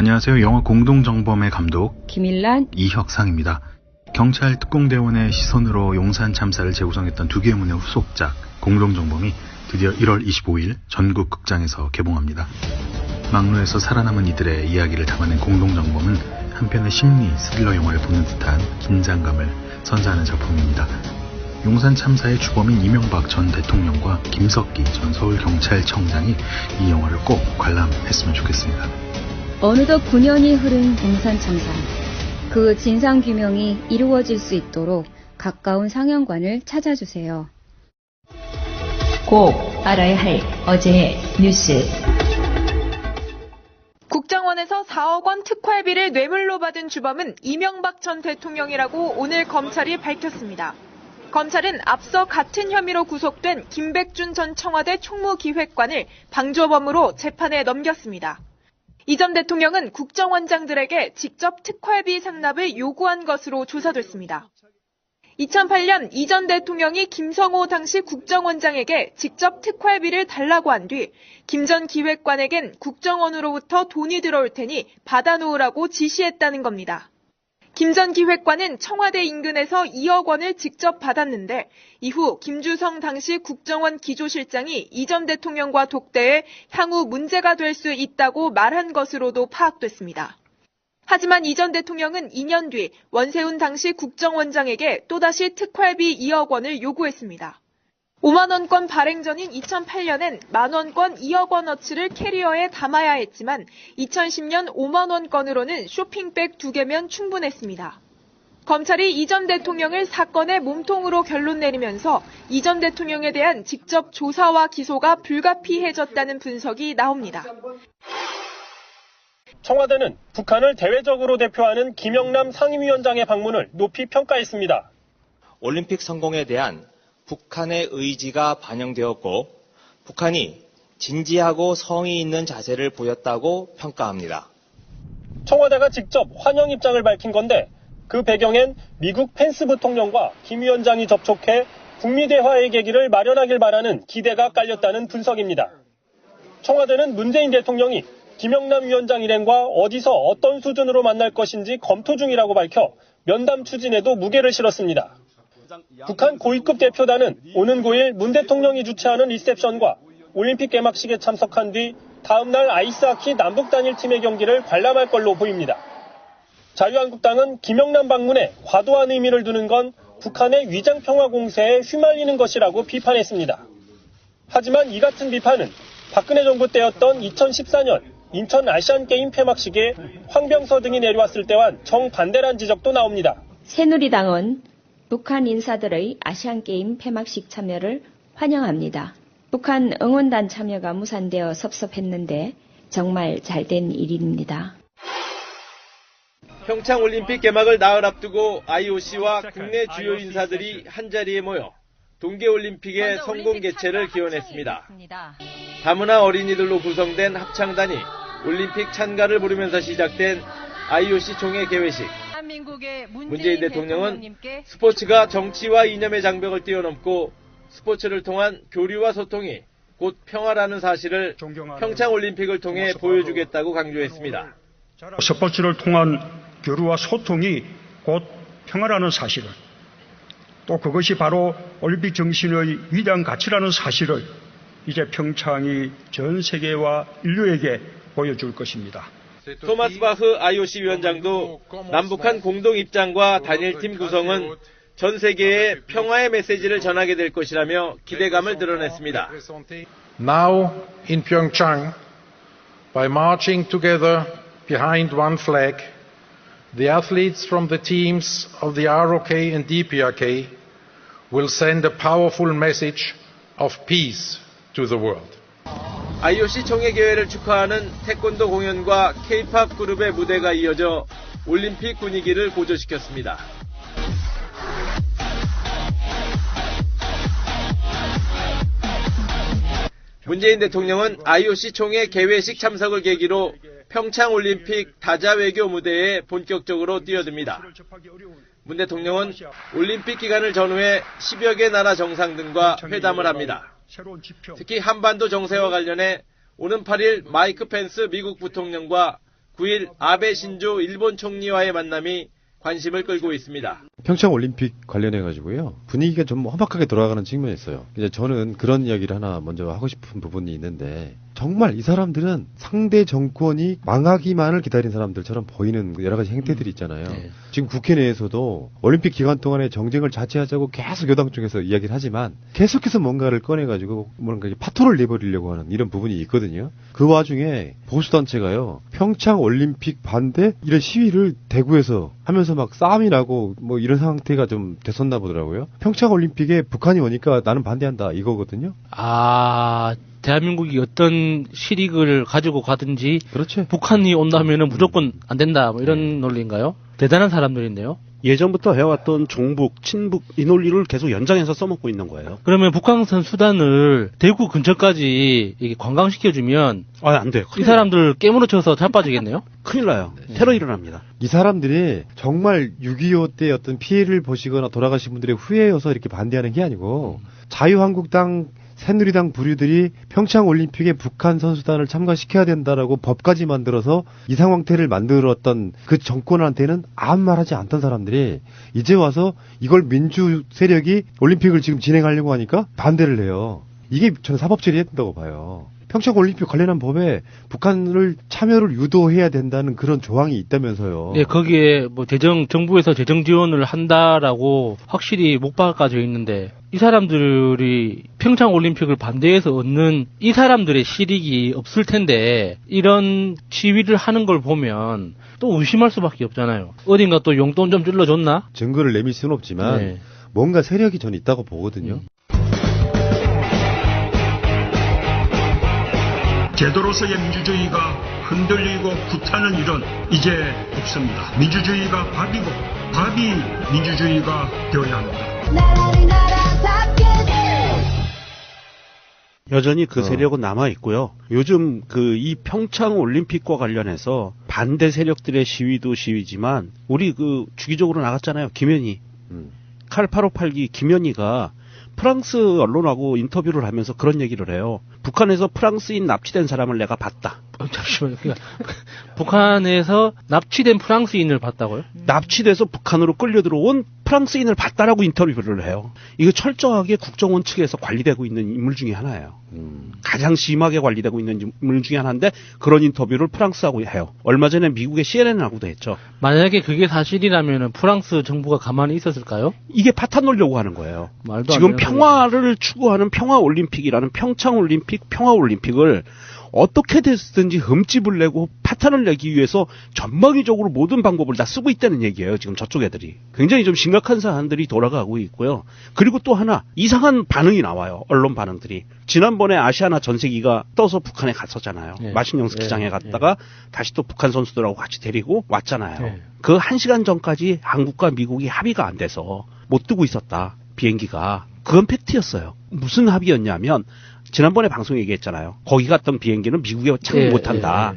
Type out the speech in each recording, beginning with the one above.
안녕하세요. 영화 공동정범의 감독 김일란, 이혁상입니다. 경찰 특공대원의 시선으로 용산 참사를 재구성했던 두 개문의 후속작 공동정범이 드디어 1월 25일 전국 극장에서 개봉합니다. 막루에서 살아남은 이들의 이야기를 담아낸 공동정범은 한편의 심리 스릴러 영화를 보는 듯한 긴장감을 선사하는 작품입니다. 용산 참사의 주범인 이명박 전 대통령과 김석기 전 서울경찰청장이 이 영화를 꼭 관람했으면 좋겠습니다. 어느덧 9년이 흐른 용산 참사. 그 진상규명이 이루어질 수 있도록 가까운 상영관을 찾아주세요. 꼭 알아야 할 어제의 뉴스. 국정원에서 4억 원 특활비를 뇌물로 받은 주범은 이명박 전 대통령이라고 오늘 검찰이 밝혔습니다. 검찰은 앞서 같은 혐의로 구속된 김백준 전 청와대 총무기획관을 방조범으로 재판에 넘겼습니다. 이 전 대통령은 국정원장들에게 직접 특활비 상납을 요구한 것으로 조사됐습니다. 2008년 이 전 대통령이 김성호 당시 국정원장에게 직접 특활비를 달라고 한 뒤 김 전 기획관에겐 국정원으로부터 돈이 들어올 테니 받아놓으라고 지시했다는 겁니다. 김 전 기획관은 청와대 인근에서 2억 원을 직접 받았는데 이후 김주성 당시 국정원 기조실장이 이 전 대통령과 독대해 향후 문제가 될 수 있다고 말한 것으로도 파악됐습니다. 하지만 이 전 대통령은 2년 뒤 원세훈 당시 국정원장에게 또다시 특활비 2억 원을 요구했습니다. 5만 원권 발행 전인 2008년엔 만 원권 2억 원어치를 캐리어에 담아야 했지만 2010년 5만 원권으로는 쇼핑백 2개면 충분했습니다. 검찰이 이 전 대통령을 사건의 몸통으로 결론 내리면서 이 전 대통령에 대한 직접 조사와 기소가 불가피해졌다는 분석이 나옵니다. 청와대는 북한을 대외적으로 대표하는 김영남 상임위원장의 방문을 높이 평가했습니다. 올림픽 성공에 대한 북한의 의지가 반영되었고 북한이 진지하고 성의 있는 자세를 보였다고 평가합니다. 청와대가 직접 환영 입장을 밝힌 건데 그 배경엔 미국 펜스 부통령과 김 위원장이 접촉해 북미 대화의 계기를 마련하길 바라는 기대가 깔렸다는 분석입니다. 청와대는 문재인 대통령이 김영남 위원장 일행과 어디서 어떤 수준으로 만날 것인지 검토 중이라고 밝혀 면담 추진에도 무게를 실었습니다. 북한 고위급 대표단은 오는 9일 문 대통령이 주최하는 리셉션과 올림픽 개막식에 참석한 뒤 다음 날 아이스하키 남북 단일팀의 경기를 관람할 걸로 보입니다. 자유한국당은 김영남 방문에 과도한 의미를 두는 건 북한의 위장평화 공세에 휘말리는 것이라고 비판했습니다. 하지만 이 같은 비판은 박근혜 정부 때였던 2014년 인천 아시안게임 폐막식에 황병서 등이 내려왔을 때와는 정반대란 지적도 나옵니다. 새누리당은 북한 인사들의 아시안게임 폐막식 참여를 환영합니다. 북한 응원단 참여가 무산되어 섭섭했는데 정말 잘된 일입니다. 평창올림픽 개막을 나흘 앞두고 IOC와 국내 주요 인사들이 한자리에 모여 동계올림픽의 성공 개최를 기원했습니다. 다문화 어린이들로 구성된 합창단이 올림픽 찬가를 부르면서 시작된 IOC 총회 개회식. 문재인 대통령은 스포츠가 정치와 이념의 장벽을 뛰어넘고 스포츠를 통한 교류와 소통이 곧 평화라는 사실을 평창올림픽을 통해 보여주겠다고 강조했습니다. 스포츠를 통한 교류와 소통이 곧 평화라는 사실을, 또 그것이 바로 올림픽 정신의 위대한 가치라는 사실을 이제 평창이 전 세계와 인류에게 보여줄 것입니다. 토마스 바흐 IOC 위원장도 남북한 공동 입장과 단일팀 구성은 전 세계에 평화의 메시지를 전하게 될 것이라며 기대감을 드러냈습니다. Now in Pyeongchang, by marching together behind one flag, the athletes from the teams of the ROK and DPRK will send a powerful message of peace to the world. IOC 총회 개회를 축하하는 태권도 공연과 K-팝 그룹의 무대가 이어져 올림픽 분위기를 고조시켰습니다. 문재인 대통령은 IOC 총회 개회식 참석을 계기로 평창올림픽 다자 외교 무대에 본격적으로 뛰어듭니다. 문 대통령은 올림픽 기간을 전후해 10여 개 나라 정상들과 회담을 합니다. 특히 한반도 정세와 관련해 오는 8일 마이크 펜스 미국 부통령과 9일 아베 신조 일본 총리와의 만남이 관심을 끌고 있습니다. 평창 올림픽 관련해 가지고요. 분위기가 좀 험악하게 돌아가는 측면이 있어요. 이제 저는 그런 이야기를 하나 먼저 하고 싶은 부분이 있는데 정말 이 사람들은 상대 정권이 망하기만을 기다린 사람들처럼 보이는 여러 가지 행태들이 있잖아요. 네. 지금 국회 내에서도 올림픽 기간 동안에 정쟁을 자제하자고 계속 여당 쪽에서 이야기를 하지만 계속해서 뭔가를 꺼내가지고 뭔가 파토를 내버리려고 하는 이런 부분이 있거든요. 그 와중에 보수단체가요. 평창 올림픽 반대 이런 시위를 대구에서 하면서 막 싸움이 나고 뭐 이런 상태가 좀 됐었나 보더라고요. 평창 올림픽에 북한이 오니까 나는 반대한다 이거거든요. 대한민국이 어떤 실익을 가지고 가든지 그렇죠. 북한이 온다면은 무조건 안 된다 뭐 이런 논리인가요? 대단한 사람들인데요. 예전부터 해왔던 종북, 친북 이 논리를 계속 연장해서 써먹고 있는 거예요. 그러면 북한산 수단을 대구 근처까지 이게 관광시켜주면 안 돼요. 이 사람들 깨물어쳐서 자빠지겠네요? 큰일 나요. 테러 일어납니다. 이 사람들이 정말 6.25 때 어떤 피해를 보시거나 돌아가신 분들의 후회여서 이렇게 반대하는 게 아니고 자유한국당 새누리당 부류들이 평창 올림픽에 북한 선수단을 참가시켜야 된다라고 법까지 만들어서 이 상황태를 만들었던 그 정권한테는 아무 말하지 않던 사람들이 이제 와서 이걸 민주 세력이 올림픽을 지금 진행하려고 하니까 반대를 해요. 이게 저는 사법 처리해야 된다고 봐요. 평창 올림픽 관련한 법에 북한을 참여를 유도해야 된다는 그런 조항이 있다면서요. 네, 거기에 뭐 정부에서 재정 지원을 한다라고 확실히 못 박아져 있는데 이 사람들이 평창 올림픽을 반대해서 얻는 이 사람들의 실익이 없을 텐데 이런 시위를 하는 걸 보면 또 의심할 수밖에 없잖아요. 어딘가 또 용돈 좀 찔러줬나? 증거를 내밀 수는 없지만 뭔가 세력이 전 있다고 보거든요. 제도로서의 민주주의가 흔들리고 구타는 일은 이제 없습니다. 민주주의가 밥이고 밥이 민주주의가 되어야 합니다. 여전히 그 세력은 남아 있고요. 요즘 이 평창 올림픽과 관련해서 반대 세력들의 시위도 시위지만 우리 주기적으로 나갔잖아요. 김현희. 칼 858기 김현희가 프랑스 언론하고 인터뷰를 하면서 그런 얘기를 해요. 북한에서 프랑스인 납치된 사람을 내가 봤다. 잠시만요. 북한에서 납치된 프랑스인을 봤다고요? 납치돼서 북한으로 끌려 들어온 프랑스인을 봤다라고 인터뷰를 해요. 이거 철저하게 국정원 측에서 관리되고 있는 인물 중에 하나예요. 가장 심하게 관리되고 있는 인물 중에 하나인데 그런 인터뷰를 프랑스하고 해요. 얼마 전에 미국의 CNN하고도 했죠. 만약에 그게 사실이라면 프랑스 정부가 가만히 있었을까요? 이게 파탄 놀려고 하는 거예요. 지금 평화를 추구하는 평화올림픽이라는 평창올림픽, 평화올림픽을 어떻게 됐든지 흠집을 내고 파탄을 내기 위해서 전방위적으로 모든 방법을 다 쓰고 있다는 얘기예요. 지금 저쪽 애들이. 굉장히 좀 심각한 사안들이 돌아가고 있고요. 그리고 또 하나 이상한 반응이 나와요. 언론 반응들이. 지난번에 아시아나 전세기가 떠서 북한에 갔었잖아요. 마신령 스키장에 갔다가 다시 또 북한 선수들하고 같이 데리고 왔잖아요. 그 1시간 전까지 한국과 미국이 합의가 안 돼서 못 뜨고 있었다. 비행기가. 그건 팩트였어요. 무슨 합의였냐면 지난번에 방송에 얘기했잖아요. 거기 갔던 비행기는 미국에 착륙 못한다.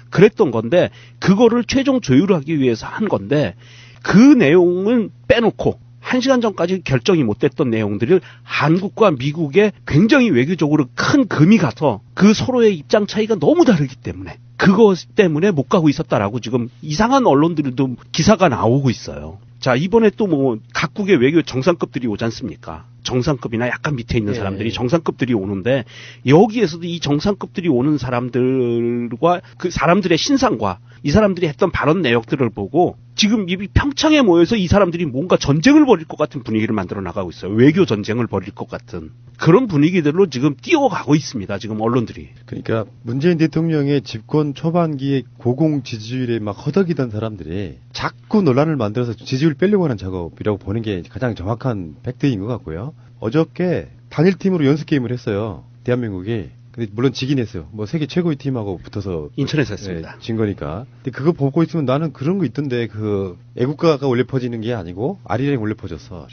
그랬던 건데 그거를 최종 조율하기 위해서 한 건데 그 내용은 빼놓고 1시간 전까지 결정이 못 됐던 내용들을 한국과 미국에 굉장히 외교적으로 큰 금이 가서 그 서로의 입장 차이가 너무 다르기 때문에 그것 때문에 못 가고 있었다라고 지금 이상한 언론들도 기사가 나오고 있어요. 자, 이번에 또 각국의 외교 정상급들이 오지 않습니까? 정상급이나 약간 밑에 있는 사람들이 정상급들이 오는데 여기에서도 이 정상급들이 오는 사람들과 그 사람들의 신상과 이 사람들이 했던 발언 내역들을 보고 지금 이 평창에 모여서 이 사람들이 뭔가 전쟁을 벌일 것 같은 분위기를 만들어 나가고 있어요. 외교 전쟁을 벌일 것 같은 그런 분위기들로 지금 뛰어가고 있습니다. 지금 언론들이. 그러니까 문재인 대통령의 집권 초반기에 고공 지지율에 막 허덕이던 사람들이 자꾸 논란을 만들어서 지지율 빼려고 하는 작업이라고 보는 게 가장 정확한 팩트인 것 같고요. 어저께 단일팀으로 연습게임을 했어요. 대한민국이. 근데 물론 지긴 했어요. 세계 최고의 팀하고 붙어서 인천에서 했습니다. 진 거니까. 근데 그거 보고 있으면 나는 그런 거 있던데 애국가가 올려 퍼지는 게 아니고 아리랑이 올려 퍼졌어.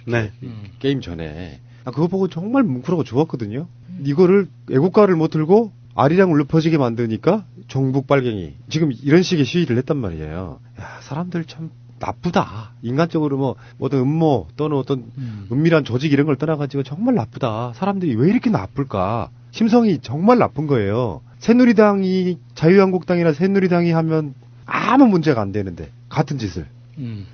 게임 전에. 그거 보고 정말 뭉클하고 좋았거든요. 이거를 애국가를 못 들고 아리랑 올려 퍼지게 만드니까 종북 빨갱이. 지금 이런 식의 시위를 했단 말이에요. 야, 사람들 참 나쁘다. 인간적으로 어떤 음모 또는 어떤 은밀한 조직 이런 걸 떠나가지고 정말 나쁘다. 사람들이 왜 이렇게 나쁠까? 심성이 정말 나쁜 거예요. 새누리당이 자유한국당이나 새누리당이 하면 아무 문제가 안 되는데 같은 짓을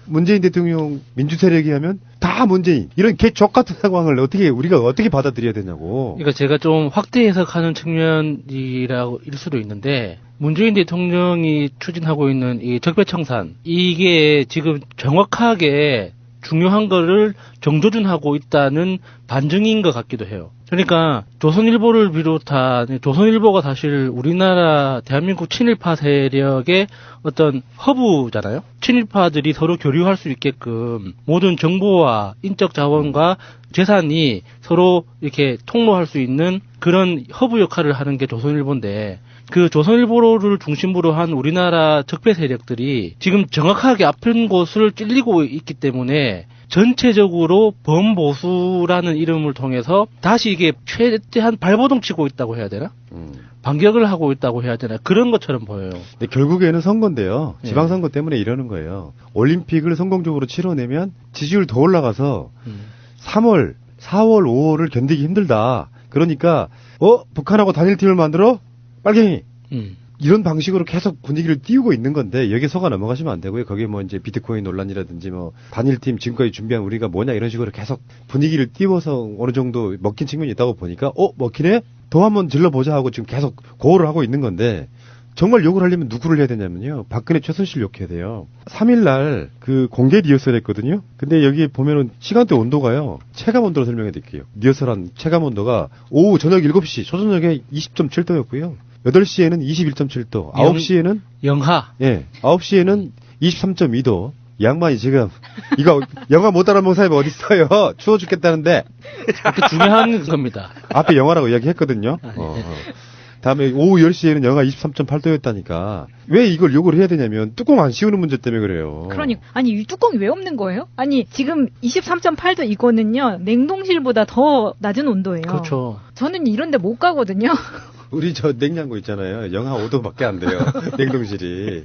문재인 대통령 민주세력이 하면 다 문재인 이런 개족 같은 상황을 우리가 어떻게 받아들여야 되냐고. 그러니까 제가 좀 확대 해석하는 측면이라고 일 수도 있는데 문재인 대통령이 추진하고 있는 이 적폐청산 이게 지금 정확하게 중요한 거를 정조준하고 있다는 반증인 것 같기도 해요. 그러니까 조선일보를 비롯한 조선일보가 사실 우리나라 대한민국 친일파 세력의 어떤 허브잖아요. 친일파들이 서로 교류할 수 있게끔 모든 정보와 인적 자원과 재산이 서로 이렇게 통로할 수 있는 그런 허브 역할을 하는 게 조선일보인데 그 조선일보를 중심으로 한 우리나라 적폐 세력들이 지금 정확하게 아픈 곳을 찔리고 있기 때문에 전체적으로 범보수라는 이름을 통해서 다시 이게 최대한 발버둥 치고 있다고 해야 되나? 반격을 하고 있다고 해야 되나? 그런 것처럼 보여요. 근데 결국에는 선거인데요. 지방선거 때문에 이러는 거예요. 올림픽을 성공적으로 치러내면 지지율 더 올라가서 3월, 4월, 5월을 견디기 힘들다. 그러니까 북한하고 단일팀을 만들어? 빨갱이. 이런 방식으로 계속 분위기를 띄우고 있는 건데 여기에 속아 넘어가시면 안 되고요. 거기에 뭐 이제 비트코인 논란이라든지 뭐 단일팀 지금까지 준비한 우리가 뭐냐 이런 식으로 계속 분위기를 띄워서 어느 정도 먹힌 측면이 있다고 보니까 먹히네? 더 한번 질러보자 하고 지금 계속 고호를 하고 있는 건데 정말 욕을 하려면 누구를 해야 되냐면요. 박근혜 최순실 욕해야 돼요. 3일날 그 공개 리허설 했거든요. 근데 여기 보면은 시간대 온도가요. 체감 온도로 설명해 드릴게요. 리허설한 체감 온도가 오후 저녁 7시 초저녁에 20.7도였고요. 8시에는 21.7도, 9시에는 영하. 예, 9시에는 23.2도. 이 양반이 지금 이거 영화 못 알아먹은 사람이 어디 있어요? 추워 죽겠다는데. 그게 중요한 겁니다. 앞에 영화라고 이야기했거든요. 다음에 오후 10시에는 영하 23.8도였다니까. 왜 이걸 욕을 해야 되냐면 뚜껑 안 씌우는 문제 때문에 그래요. 그러니까 아니 이 뚜껑이 왜 없는 거예요? 아니 지금 23.8도 이거는요. 냉동실보다 더 낮은 온도예요. 그렇죠. 저는 이런 데 못 가거든요. 우리 저 냉장고 있잖아요. 영하 5도밖에 안 돼요. 냉동실이.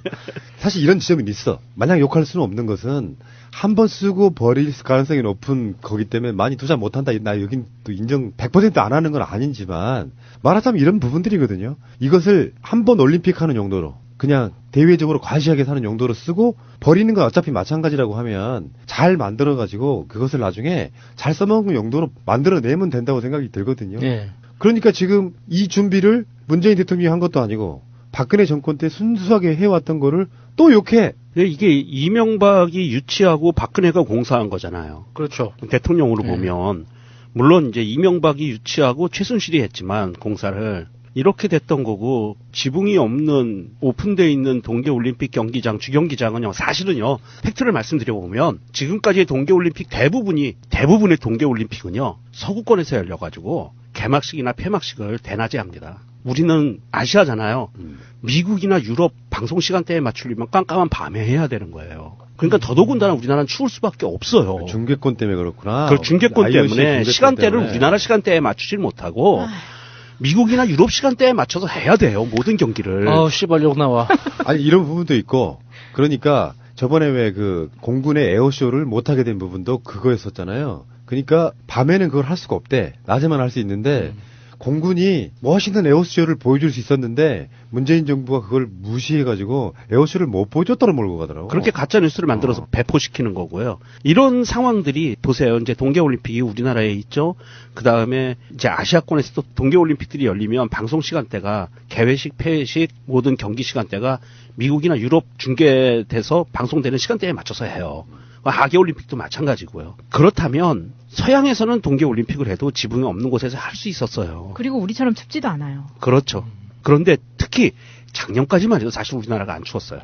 사실 이런 지점이 있어. 마냥 욕할 수는 없는 것은 한 번 쓰고 버릴 가능성이 높은 거기 때문에 많이 투자 못한다. 나 여긴 또 인정 100% 안 하는 건 아니지만 말하자면 이런 부분들이거든요. 이것을 한 번 올림픽 하는 용도로 그냥 대외적으로 과시하게 사는 용도로 쓰고 버리는 건 어차피 마찬가지라고 하면 잘 만들어가지고 그것을 나중에 잘 써먹는 용도로 만들어내면 된다고 생각이 들거든요. 네. 그러니까 지금 이 준비를 문재인 대통령이 한 것도 아니고 박근혜 정권 때 순수하게 해왔던 거를 또 욕해. 이게 이명박이 유치하고 박근혜가 공사한 거잖아요. 그렇죠. 대통령으로 보면 물론 이제 이명박이 유치하고 최순실이 했지만 공사를 이렇게 됐던 거고 지붕이 없는 오픈되어 있는 동계올림픽 경기장 주경기장은요 사실은요 팩트를 말씀드려보면 지금까지의 동계올림픽 대부분의 동계올림픽은요 서구권에서 열려가지고 개막식이나 폐막식을 대낮에 합니다. 우리는 아시아잖아요. 미국이나 유럽 방송 시간대에 맞추려면 깜깜한 밤에 해야 되는 거예요. 그러니까 더더군다나 우리나라는 추울 수밖에 없어요. 중계권 때문에 그렇구나. 그 중계권 때문에 시간대를 우리나라 시간대에 맞추질 못하고 미국이나 유럽 시간대에 맞춰서 해야 돼요. 모든 경기를. 씨발 욕 나와. 아니 이런 부분도 있고 그러니까 저번에 왜 그 공군의 에어쇼를 못하게 된 부분도 그거였었잖아요. 그러니까 밤에는 그걸 할 수가 없대. 낮에만 할 수 있는데 공군이 멋있는 에어쇼를 보여줄 수 있었는데 문재인 정부가 그걸 무시해가지고 에어쇼를 못 보여줬다고 몰고 가더라고. 그렇게 가짜 뉴스를 만들어서 배포시키는 거고요. 이런 상황들이 보세요. 이제 동계올림픽이 우리나라에 있죠. 그 다음에 이제 아시아권에서도 동계올림픽들이 열리면 방송 시간대가 개회식, 폐회식 모든 경기 시간대가 미국이나 유럽 중계돼서 방송되는 시간대에 맞춰서 해요. 하계올림픽도 마찬가지고요. 그렇다면 서양에서는 동계올림픽을 해도 지붕이 없는 곳에서 할 수 있었어요. 그리고 우리처럼 춥지도 않아요. 그렇죠. 그런데 특히 작년까지만 해도 사실 우리나라가 안 추웠어요.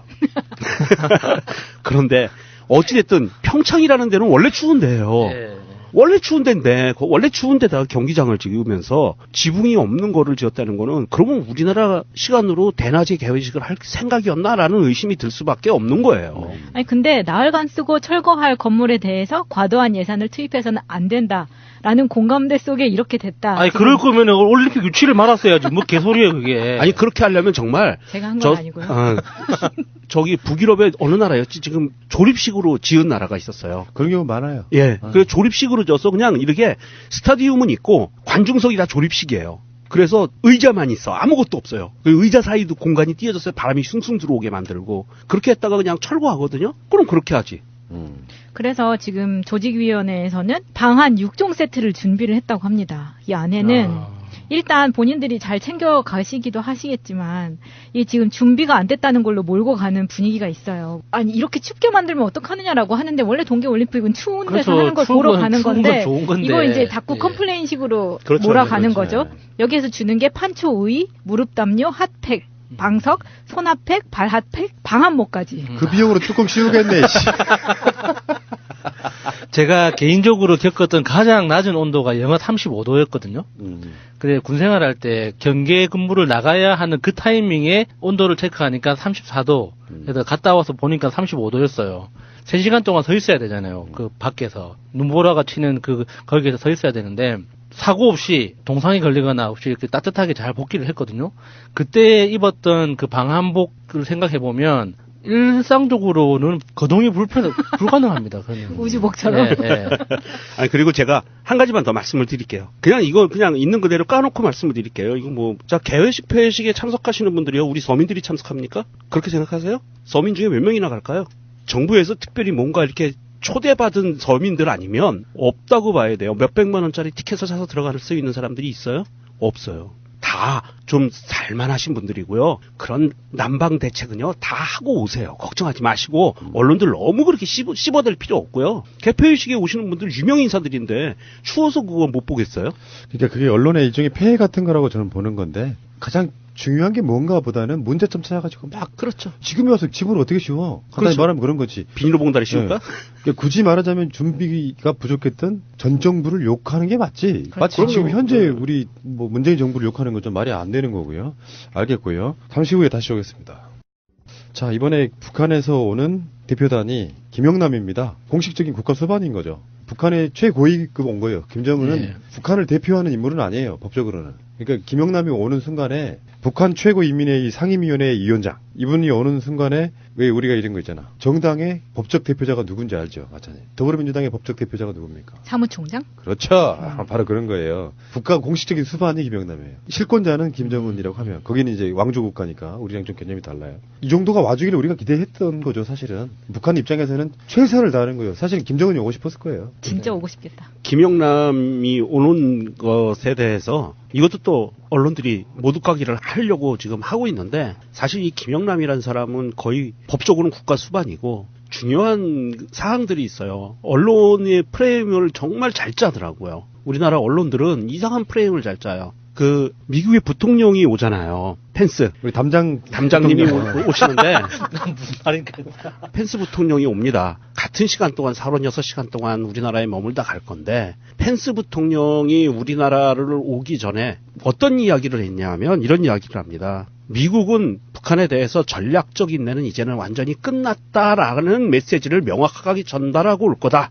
그런데 어찌됐든 평창이라는 데는 원래 추운 데예요. 네. 원래 추운 데인데 원래 추운 데다가 경기장을 지으면서 지붕이 없는 거를 지었다는 거는 그러면 우리나라 시간으로 대낮에 개회식을 할 생각이었나라는 의심이 들 수밖에 없는 거예요. 아니 근데 나흘간 쓰고 철거할 건물에 대해서 과도한 예산을 투입해서는 안 된다라는 공감대 속에 이렇게 됐다. 아니 그럴 거면 올림픽 유치를 말았어야지. 뭐 개소리예요 그게. 아니 그렇게 하려면 정말 제가 한 건 아니고요. 저기 북유럽의 어느 나라였지 지금 조립식으로 지은 나라가 있었어요. 그런 경우 많아요. 예, 그 조립식으로 져서 그냥 이렇게 스타디움은 있고 관중석이 다 조립식이에요. 그래서 의자만 있어. 아무것도 없어요. 그 의자 사이도 공간이 띄어져서 바람이 숭숭 들어오게 만들고 그렇게 했다가 그냥 철거하거든요. 그럼 그렇게 하지. 그래서 지금 조직위원회에서는 방한 6종 세트를 준비를 했다고 합니다. 이 안에는 일단 본인들이 잘 챙겨 가시기도 하시겠지만 이 지금 준비가 안 됐다는 걸로 몰고 가는 분위기가 있어요. 아니 이렇게 춥게 만들면 어떡하느냐라고 하는데 원래 동계올림픽은 추운 데서 그렇죠. 하는 걸 보러 가는 건데 건데 이걸 이제 자꾸 컴플레인식으로 그렇죠. 몰아가는 그렇죠. 거죠. 여기에서 주는 게 판초 우이, 무릎 담요, 핫팩, 방석, 손핫팩, 발핫팩, 방한모까지. 그 비용으로 뚜껑 씌우겠네. 제가 개인적으로 겪었던 가장 낮은 온도가 영하 35도였거든요. 그래 군생활할 때 경계 근무를 나가야 하는 그 타이밍에 온도를 체크하니까 34도. 그래서 갔다 와서 보니까 35도였어요. 3시간 동안 서 있어야 되잖아요. 그 밖에서 눈보라가 치는 거기에서 서 있어야 되는데 사고 없이 동상이 걸리거나 없이 이렇게 따뜻하게 잘 복귀를 했거든요. 그때 입었던 그 방한복을 생각해 보면 일상적으로는 거동이 불가능합니다. 우주복처럼. 네. 아니 그리고 제가 한 가지만 더 말씀을 드릴게요. 이거 그냥 있는 그대로 까놓고 말씀을 드릴게요. 이거 자 개회식 폐회식에 참석하시는 분들이요, 우리 서민들이 참석합니까? 그렇게 생각하세요? 서민 중에 몇 명이나 갈까요? 정부에서 특별히 뭔가 이렇게 초대받은 서민들 아니면 없다고 봐야 돼요. 몇백만 원짜리 티켓을 사서 들어갈 수 있는 사람들이 있어요? 없어요. 다 좀 살만하신 분들이고요. 그런 난방 대책은요 다 하고 오세요. 걱정하지 마시고 언론들 너무 그렇게 씹어댈 필요 없고요. 개폐회식에 오시는 분들 유명 인사들인데 추워서 그거 못 보겠어요? 그러니까 그게 언론의 일종의 폐해 같은 거라고 저는 보는 건데 가장 중요한 게 뭔가 보다는 문제점 찾아가지고 막 그렇죠. 지금에 와서 집을 어떻게 씌워? 간단히 그렇죠. 말하면 그런 거지. 비닐로 봉다리 씌울까? 네. 굳이 말하자면 준비가 부족했던 전 정부를 욕하는 게 맞지. 그렇죠. 마치 지금 현재 우리 문재인 정부를 욕하는 건 좀 말이 안 되는 거고요. 알겠고요. 잠시 후에 다시 오겠습니다. 자, 이번에 북한에서 오는 대표단이 김영남입니다. 공식적인 국가 수반인 거죠. 북한의 최고위급 온 거예요. 김정은은 북한을 대표하는 인물은 아니에요. 법적으로는. 그러니까 김영남이 오는 순간에 북한 최고인민회의 상임위원회 위원장 이분이 오는 순간에 왜 우리가 이런 거 있잖아. 정당의 법적 대표자가 누군지 알죠, 마찬가지. 더불어민주당의 법적 대표자가 누굽니까? 사무총장? 그렇죠. 바로 그런 거예요. 국가 공식적인 수반이 김영남이에요. 실권자는 김정은이라고 하면 거기는 이제 왕조 국가니까 우리랑 좀 개념이 달라요. 이 정도가 와주기를 우리가 기대했던 거죠, 사실은. 북한 입장에서는 최선을 다하는 거예요. 사실은 김정은이 오고 싶었을 거예요. 진짜 오고 싶겠다. 김영남이 오는 것에 대해서 이것도 또 언론들이 모두가기를 하려고 지금 하고 있는데 사실 이 김영남이라는 사람은 거의 법적으로는 국가 수반이고 중요한 사항들이 있어요. 언론의 프레임을 정말 잘 짜더라고요. 우리나라 언론들은 이상한 프레임을 잘 짜요. 미국의 부통령이 오잖아요. 펜스. 우리 담장님이 오시는데, 무슨 말인가. 펜스 부통령이 옵니다. 같은 시간 동안, 46시간 동안 우리나라에 머물다 갈 건데, 펜스 부통령이 우리나라를 오기 전에 어떤 이야기를 했냐면, 이런 이야기를 합니다. 미국은 북한에 대해서 전략적 인내는 이제는 완전히 끝났다라는 메시지를 명확하게 전달하고 올 거다.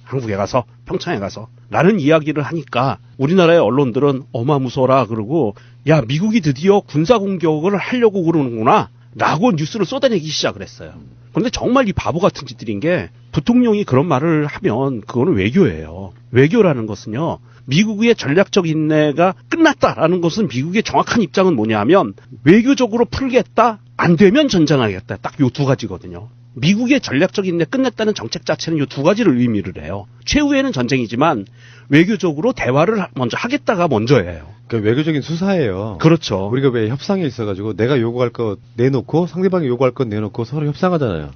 한국에 가서, 평창에 가서 라는 이야기를 하니까 우리나라의 언론들은 어마무서라 그러고 야 미국이 드디어 군사공격을 하려고 그러는구나 라고 뉴스를 쏟아내기 시작을 했어요. 그런데 정말 이 바보 같은 짓들인 게 부통령이 그런 말을 하면 그거는 외교예요. 외교라는 것은요. 미국의 전략적 인내가 끝났다라는 것은 미국의 정확한 입장은 뭐냐 하면 외교적으로 풀겠다 안 되면 전쟁하겠다 딱 요 두 가지거든요. 미국의 전략적 인내 끝냈다는 정책 자체는 이 두 가지를 의미를 해요. 최후에는 전쟁이지만 외교적으로 대화를 먼저 하겠다가 먼저예요. 그 외교적인 수사예요. 그렇죠. 우리가 왜 협상에 있어가지고 내가 요구할 거 내놓고 상대방이 요구할 건 내놓고 서로 협상하잖아요.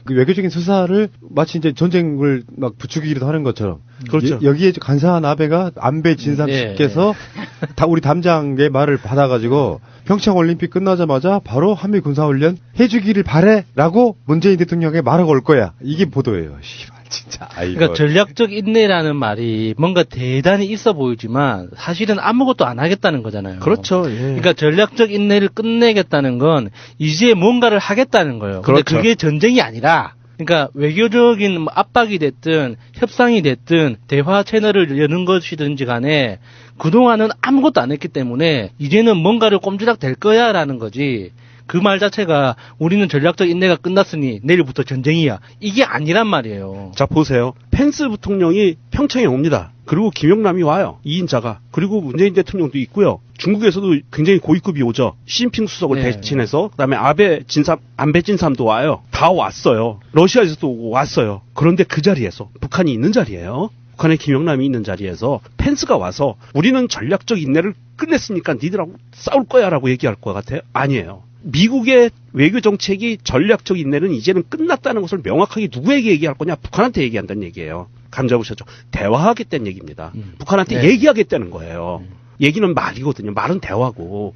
그 외교적인 수사를 마치 이제 전쟁을 막 부추기기도 하는 것처럼. 그렇죠. 여기에 간사한 아베가 안배 진상씨께서 다 우리 담장의 말을 받아가지고 평창 올림픽 끝나자마자 바로 한미 군사훈련 해주기를 바래라고 문재인 대통령의 말하고 올 거야. 이게 보도예요. 씨발 진짜. 아이고. 그러니까 전략적 인내라는 말이 뭔가 대단히 있어 보이지만 사실은 아무것도 안 하겠다는 거잖아요. 그렇죠. 예. 그러니까 전략적 인내를 끝내겠다는 건 이제 뭔가를 하겠다는 거예요. 그런데 그렇죠. 그게 전쟁이 아니라 그러니까 외교적인 압박이 됐든 협상이 됐든 대화 채널을 여는 것이든지 간에 그동안은 아무것도 안 했기 때문에 이제는 뭔가를 꼼지락 될 거야라는 거지. 그 말 자체가 우리는 전략적 인내가 끝났으니 내일부터 전쟁이야. 이게 아니란 말이에요. 자, 보세요. 펜스 부통령이 평창에 옵니다. 그리고 김영남이 와요. 2인자가. 그리고 문재인 대통령도 있고요. 중국에서도 굉장히 고위급이 오죠. 시진핑 수석을 대신해서. 그다음에 안배 진삼도 와요. 다 왔어요. 러시아에서도 오고 왔어요. 그런데 그 자리에서 북한이 있는 자리예요. 북한의 김영남이 있는 자리에서 펜스가 와서 우리는 전략적 인내를 끝냈으니까 니들하고 싸울 거야 라고 얘기할 것 같아요? 아니에요. 미국의 외교 정책이 전략적 인내는 이제는 끝났다는 것을 명확하게 누구에게 얘기할 거냐? 북한한테 얘기한다는 얘기예요. 감 잡으셨죠? 대화하겠다는 얘기입니다. 북한한테 얘기하겠다는 거예요. 얘기는 말이거든요. 말은 대화고.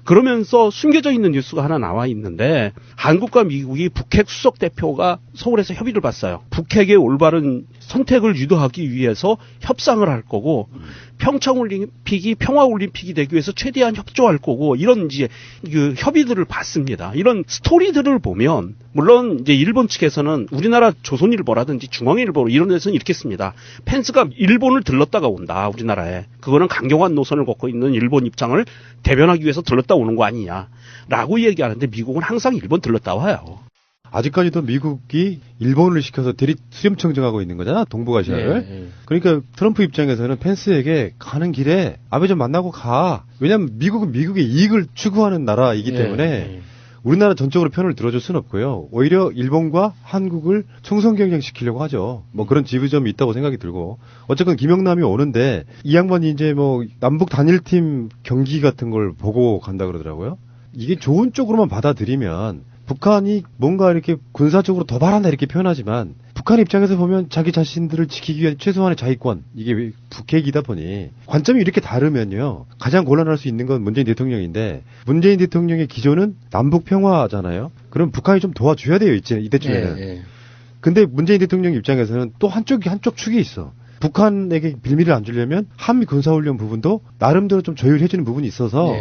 그러면서 숨겨져 있는 뉴스가 하나 나와 있는데 한국과 미국이 북핵 수석 대표가 서울에서 협의를 봤어요. 북핵의 올바른 선택을 유도하기 위해서 협상을 할 거고 평창올림픽이 평화올림픽이 되기 위해서 최대한 협조할 거고 이런 이제 그 협의들을 봤습니다. 이런 스토리들을 보면 물론 이제 일본 측에서는 우리나라 조선일보라든지 중앙일보 이런 데서는 이렇게 씁니다. 펜스가 일본을 들렀다가 온다 우리나라에. 그거는 강경한 노선을 걷고 있는 일본 입장을 대변하기 위해서 들렀다 오는 거 아니냐라고 얘기하는데 미국은 항상 일본 들렀다 와요. 아직까지도 미국이 일본을 시켜서 대리 수렴 청정하고 있는 거잖아, 동북아시아를. 그러니까 트럼프 입장에서는 펜스에게 가는 길에 아베 좀 만나고 가. 왜냐하면 미국은 미국의 이익을 추구하는 나라이기 때문에 우리나라 전적으로 편을 들어줄 수는 없고요. 오히려 일본과 한국을 총선 경쟁시키려고 하죠. 뭐 그런 지부점이 있다고 생각이 들고. 어쨌건 김영남이 오는데 이 양반이 이제 뭐 남북 단일팀 경기 같은 걸 보고 간다 그러더라고요. 이게 좋은 쪽으로만 받아들이면 북한이 뭔가 이렇게 군사적으로 도발한다 이렇게 표현하지만 북한 입장에서 보면 자기 자신들을 지키기 위한 최소한의 자위권, 이게 북핵이다 보니 관점이 이렇게 다르면요. 가장 곤란할 수 있는 건 문재인 대통령인데 문재인 대통령의 기조는 남북 평화잖아요. 그럼 북한이 좀 도와줘야 돼요, 이때쯤에는. 근데 문재인 대통령 입장에서는 또 한쪽 축이 있어. 북한에게 빌미를 안 주려면 한미 군사훈련 부분도 나름대로 좀 조율해주는 부분이 있어서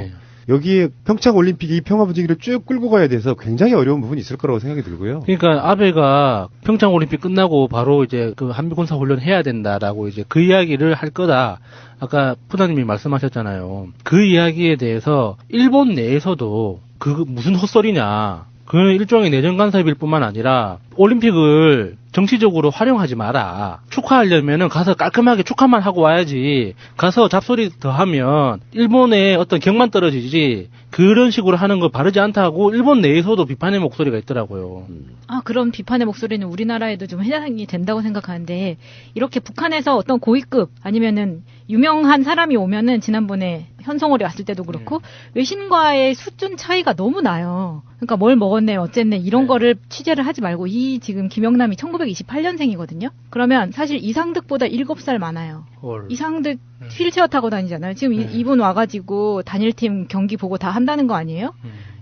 여기에 평창 올림픽이 이 평화 분위기를 쭉 끌고 가야 돼서 굉장히 어려운 부분이 있을 거라고 생각이 들고요. 그러니까 아베가 평창 올림픽 끝나고 바로 이제 그 한미 군사 훈련 해야 된다라고 이제 그 이야기를 할 거다. 아까 푸나님이 말씀하셨잖아요. 그 이야기에 대해서 일본 내에서도 그 무슨 헛소리냐. 그는 일종의 내정 간섭일 뿐만 아니라 올림픽을 정치적으로 활용하지 마라. 축하하려면은 가서 깔끔하게 축하만 하고 와야지. 가서 잡소리 더 하면 일본의 어떤 격만 떨어지지. 그런 식으로 하는 거 바르지 않다고 일본 내에서도 비판의 목소리가 있더라고요. 아, 그런 비판의 목소리는 우리나라에도 좀 해당이 된다고 생각하는데 이렇게 북한에서 어떤 고위급 아니면은 유명한 사람이 오면은 지난번에 현성월이 왔을 때도 그렇고 외신과의 수준 차이가 너무 나요. 그러니까 뭘 먹었네 어쨌네 이런 거를 취재를 하지 말고 이 지금 김영남이 1928년생이거든요. 그러면 사실 이상득보다 7살 많아요. 이상득 휠체어 타고 다니잖아요. 지금 이분 와가지고 단일팀 경기 보고 다 한다는 거 아니에요?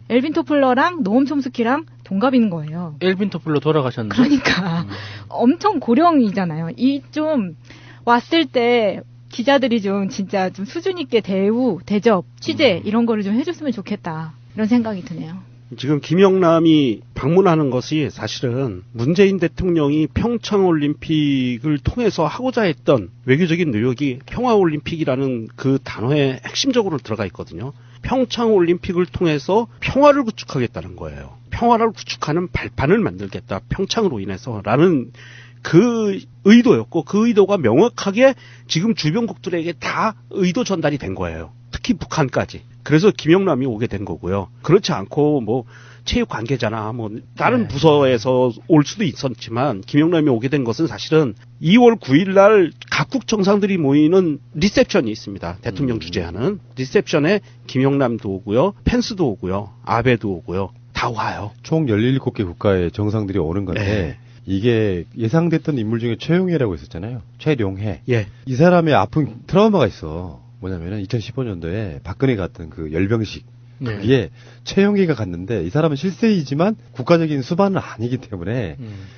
엘빈 토플러랑 노엄 촘스키랑 동갑인 거예요. 엘빈 토플러 돌아가셨는데. 그러니까 엄청 고령이잖아요. 이 좀 왔을 때 기자들이 좀 진짜 좀 수준 있게 대접, 취재 이런 거를 좀 해줬으면 좋겠다. 이런 생각이 드네요. 지금 김영남이 방문하는 것이 사실은 문재인 대통령이 평창올림픽을 통해서 하고자 했던 외교적인 노력이 평화올림픽이라는 그 단어에 핵심적으로 들어가 있거든요. 평창올림픽을 통해서 평화를 구축하겠다는 거예요. 평화를 구축하는 발판을 만들겠다. 평창으로 인해서라는 그 의도였고 그 의도가 명확하게 지금 주변국들에게 다 의도 전달이 된 거예요. 특히 북한까지. 그래서 김영남이 오게 된 거고요. 그렇지 않고 뭐 체육 관계자나 뭐 다른 부서에서 올 수도 있었지만 김영남이 오게 된 것은 사실은 2월 9일 날 각국 정상들이 모이는 리셉션이 있습니다. 대통령 주재하는 리셉션에 김영남도 오고요. 펜스도 오고요. 아베도 오고요. 다 와요. 총 17개 국가의 정상들이 오는 건데 이게 예상됐던 인물 중에 최용해라고 있었잖아요. 최룡해. 이 사람의 아픈 트라우마가 있어. 뭐냐면은 2015년도에 박근혜 갔던 그 열병식. 거기에 최용해가 갔는데 이 사람은 실세이지만 국가적인 수반은 아니기 때문에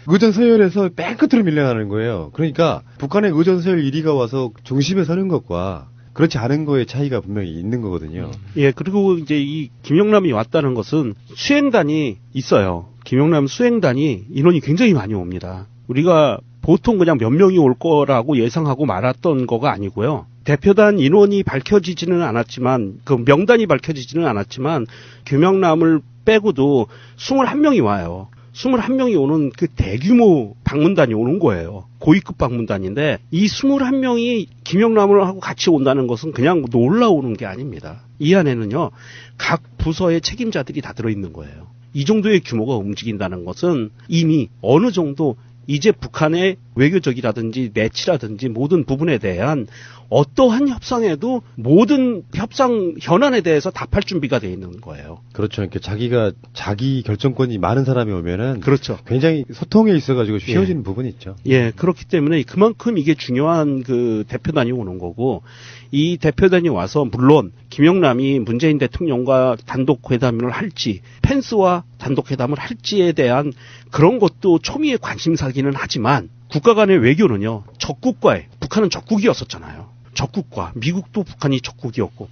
의전 서열에서 맨 끝으로 밀려나는 거예요. 그러니까 북한의 의전 서열 1위가 와서 중심에 서는 것과 그렇지 않은 거의 차이가 분명히 있는 거거든요. 그리고 이제 이 김영남이 왔다는 것은 수행단이 있어요. 김영남 수행단이 인원이 굉장히 많이 옵니다. 우리가 보통 그냥 몇 명이 올 거라고 예상하고 말았던 거가 아니고요. 대표단 인원이 밝혀지지는 않았지만 그 명단이 밝혀지지는 않았지만 김영남을 빼고도 21명이 와요. 21명이 오는 그 대규모 방문단이 오는 거예요. 고위급 방문단인데 이 21명이 김영남을 하고 같이 온다는 것은 그냥 놀러 오는 게 아닙니다. 이 안에는요. 각 부서의 책임자들이 다 들어있는 거예요. 이 정도의 규모가 움직인다는 것은 이미 어느 정도 이제 북한의 외교적이라든지 내치라든지 모든 부분에 대한 어떠한 협상에도 모든 협상 현안에 대해서 답할 준비가 돼 있는 거예요. 그렇죠. 그러니까 자기 결정권이 많은 사람이 오면은 그렇죠. 굉장히 소통에 있어가지고 쉬워지는 부분이 있죠. 예, 그렇기 때문에 그만큼 이게 중요한 그 대표단이 오는 거고 이 대표단이 와서 물론 김영남이 문재인 대통령과 단독 회담을 할지 펜스와 단독 회담을 할지에 대한 그런 것도 초미의 관심사기는 하지만 국가 간의 외교는요. 적국과의 북한은 적국이었었잖아요. 적국과 미국도 북한이 적국이었고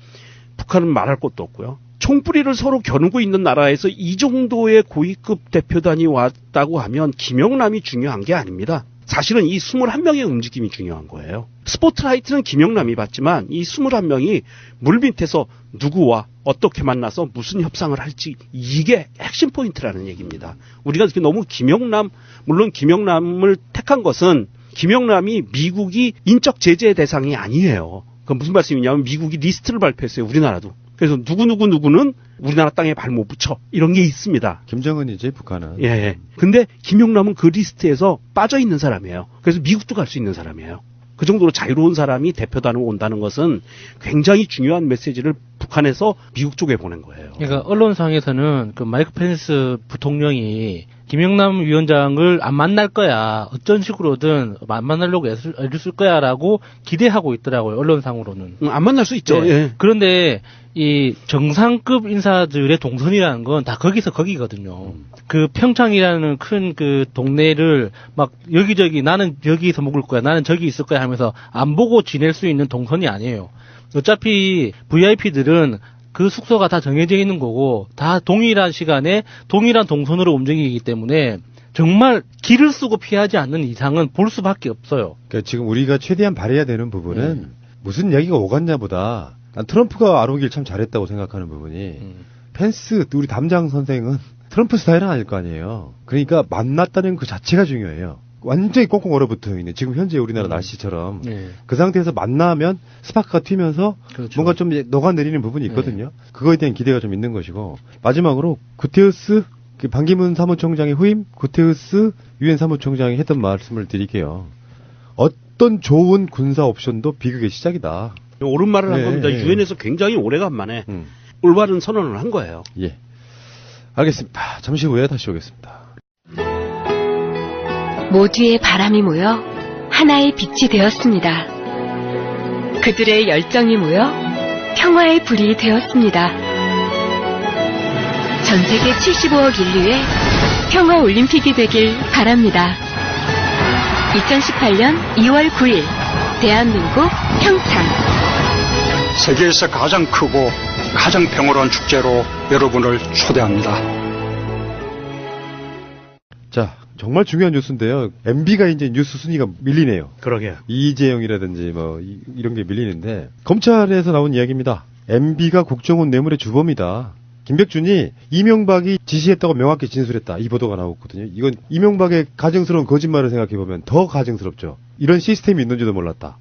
북한은 말할 것도 없고요. 총뿌리를 서로 겨누고 있는 나라에서 이 정도의 고위급 대표단이 왔다고 하면 김영남이 중요한 게 아닙니다. 사실은 이 21명의 움직임이 중요한 거예요. 스포트라이트는 김영남이 받지만 이 21명이 물밑에서 누구와 어떻게 만나서 무슨 협상을 할지 이게 핵심 포인트라는 얘기입니다. 우리가 너무 물론 김영남을 택한 것은 김영남이 미국이 인적 제재의 대상이 아니에요. 그건 무슨 말씀이냐면 미국이 리스트를 발표했어요. 우리나라도. 그래서 누구는 우리나라 땅에 발 못 붙여. 이런 게 있습니다. 김정은이지 북한은. 예. 근데 김영남은 그 리스트에서 빠져 있는 사람이에요. 그래서 미국도 갈 수 있는 사람이에요. 그 정도로 자유로운 사람이 대표단으로 온다는 것은 굉장히 중요한 메시지를 북한에서 미국 쪽에 보낸 거예요. 그러니까 언론상에서는 그 마이크 펜스 부통령이 김영남 위원장을 안 만날 거야. 어떤 식으로든 안 만나려고 애를 쓸 거야라고 기대하고 있더라고요. 언론상으로는. 안 만날 수 있죠. 네. 예. 그런데 이 정상급 인사들의 동선이라는 건 다 거기서 거기거든요. 그 평창이라는 큰 그 동네를 막 여기저기 나는 여기서 묵을 거야. 나는 저기 있을 거야 하면서 안 보고 지낼 수 있는 동선이 아니에요. 어차피 VIP들은 그 숙소가 다 정해져 있는 거고 다 동일한 시간에 동일한 동선으로 움직이기 때문에 정말 길을 쓰고 피하지 않는 이상은 볼 수밖에 없어요. 그러니까 지금 우리가 최대한 바라야 되는 부분은 무슨 이야기가 오갔냐보다 난 트럼프가 안 오길 참 잘했다고 생각하는 부분이 펜스 우리 담장 선생은 트럼프 스타일은 아닐 거 아니에요. 그러니까 만났다는 그 자체가 중요해요. 완전히 꽁꽁 얼어붙어 있네. 지금 현재 우리나라 날씨처럼 그 상태에서 만나면 스파크가 튀면서 그렇죠. 뭔가 좀 녹아내리는 부분이 있거든요. 그거에 대한 기대가 좀 있는 것이고 마지막으로 구테우스 반기문 사무총장의 후임 구테우스 유엔 사무총장이 했던 말씀을 드릴게요. 어떤 좋은 군사 옵션도 비극의 시작이다. 옳은 말을 한 겁니다. 유엔에서 굉장히 오래간만에 올바른 선언을 한 거예요. 예, 알겠습니다. 잠시 후에 다시 오겠습니다. 모두의 바람이 모여 하나의 빛이 되었습니다. 그들의 열정이 모여 평화의 불이 되었습니다. 전 세계 75억 인류의 평화올림픽이 되길 바랍니다. 2018년 2월 9일 대한민국 평창. 세계에서 가장 크고 가장 평화로운 축제로 여러분을 초대합니다. 자, 정말 중요한 뉴스인데요. MB가 이제 뉴스 순위가 밀리네요. 그러게요. 이재용이라든지 뭐 이런 게 밀리는데 검찰에서 나온 이야기입니다. MB가 국정원 뇌물의 주범이다. 김백준이 이명박이 지시했다고 명확히 진술했다. 이 보도가 나왔거든요. 이건 이명박의 가증스러운 거짓말을 생각해보면 더 가증스럽죠. 이런 시스템이 있는지도 몰랐다.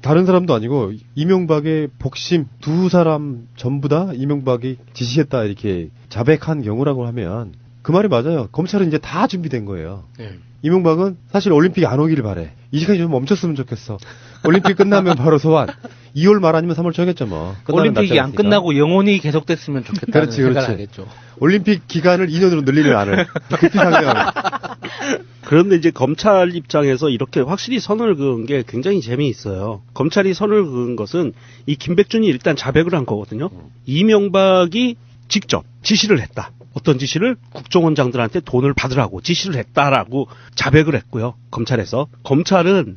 다른 사람도 아니고 이명박의 복심 두 사람 전부 다 이명박이 지시했다 이렇게 자백한 경우라고 하면 그 말이 맞아요. 검찰은 이제 다 준비된 거예요. 네. 이명박은 사실 올림픽이 안 오기를 바래. 이 시간이 좀 멈췄으면 좋겠어. 올림픽 끝나면 바로 소환. 2월 말 아니면 3월 초겠죠 뭐. 올림픽이 안 끝나고 영원히 계속됐으면 좋겠다는 생각을 하겠죠. 올림픽 기간을 2년으로 늘리는 안을 급히 상정하는. 그런데 이제 검찰 입장에서 이렇게 확실히 선을 그은 게 굉장히 재미있어요. 검찰이 선을 그은 것은 이 김백준이 일단 자백을 한 거거든요. 이명박이 직접 지시를 했다. 어떤 지시를 국정원장들한테 돈을 받으라고 지시를 했다라고 자백을 했고요. 검찰에서. 검찰은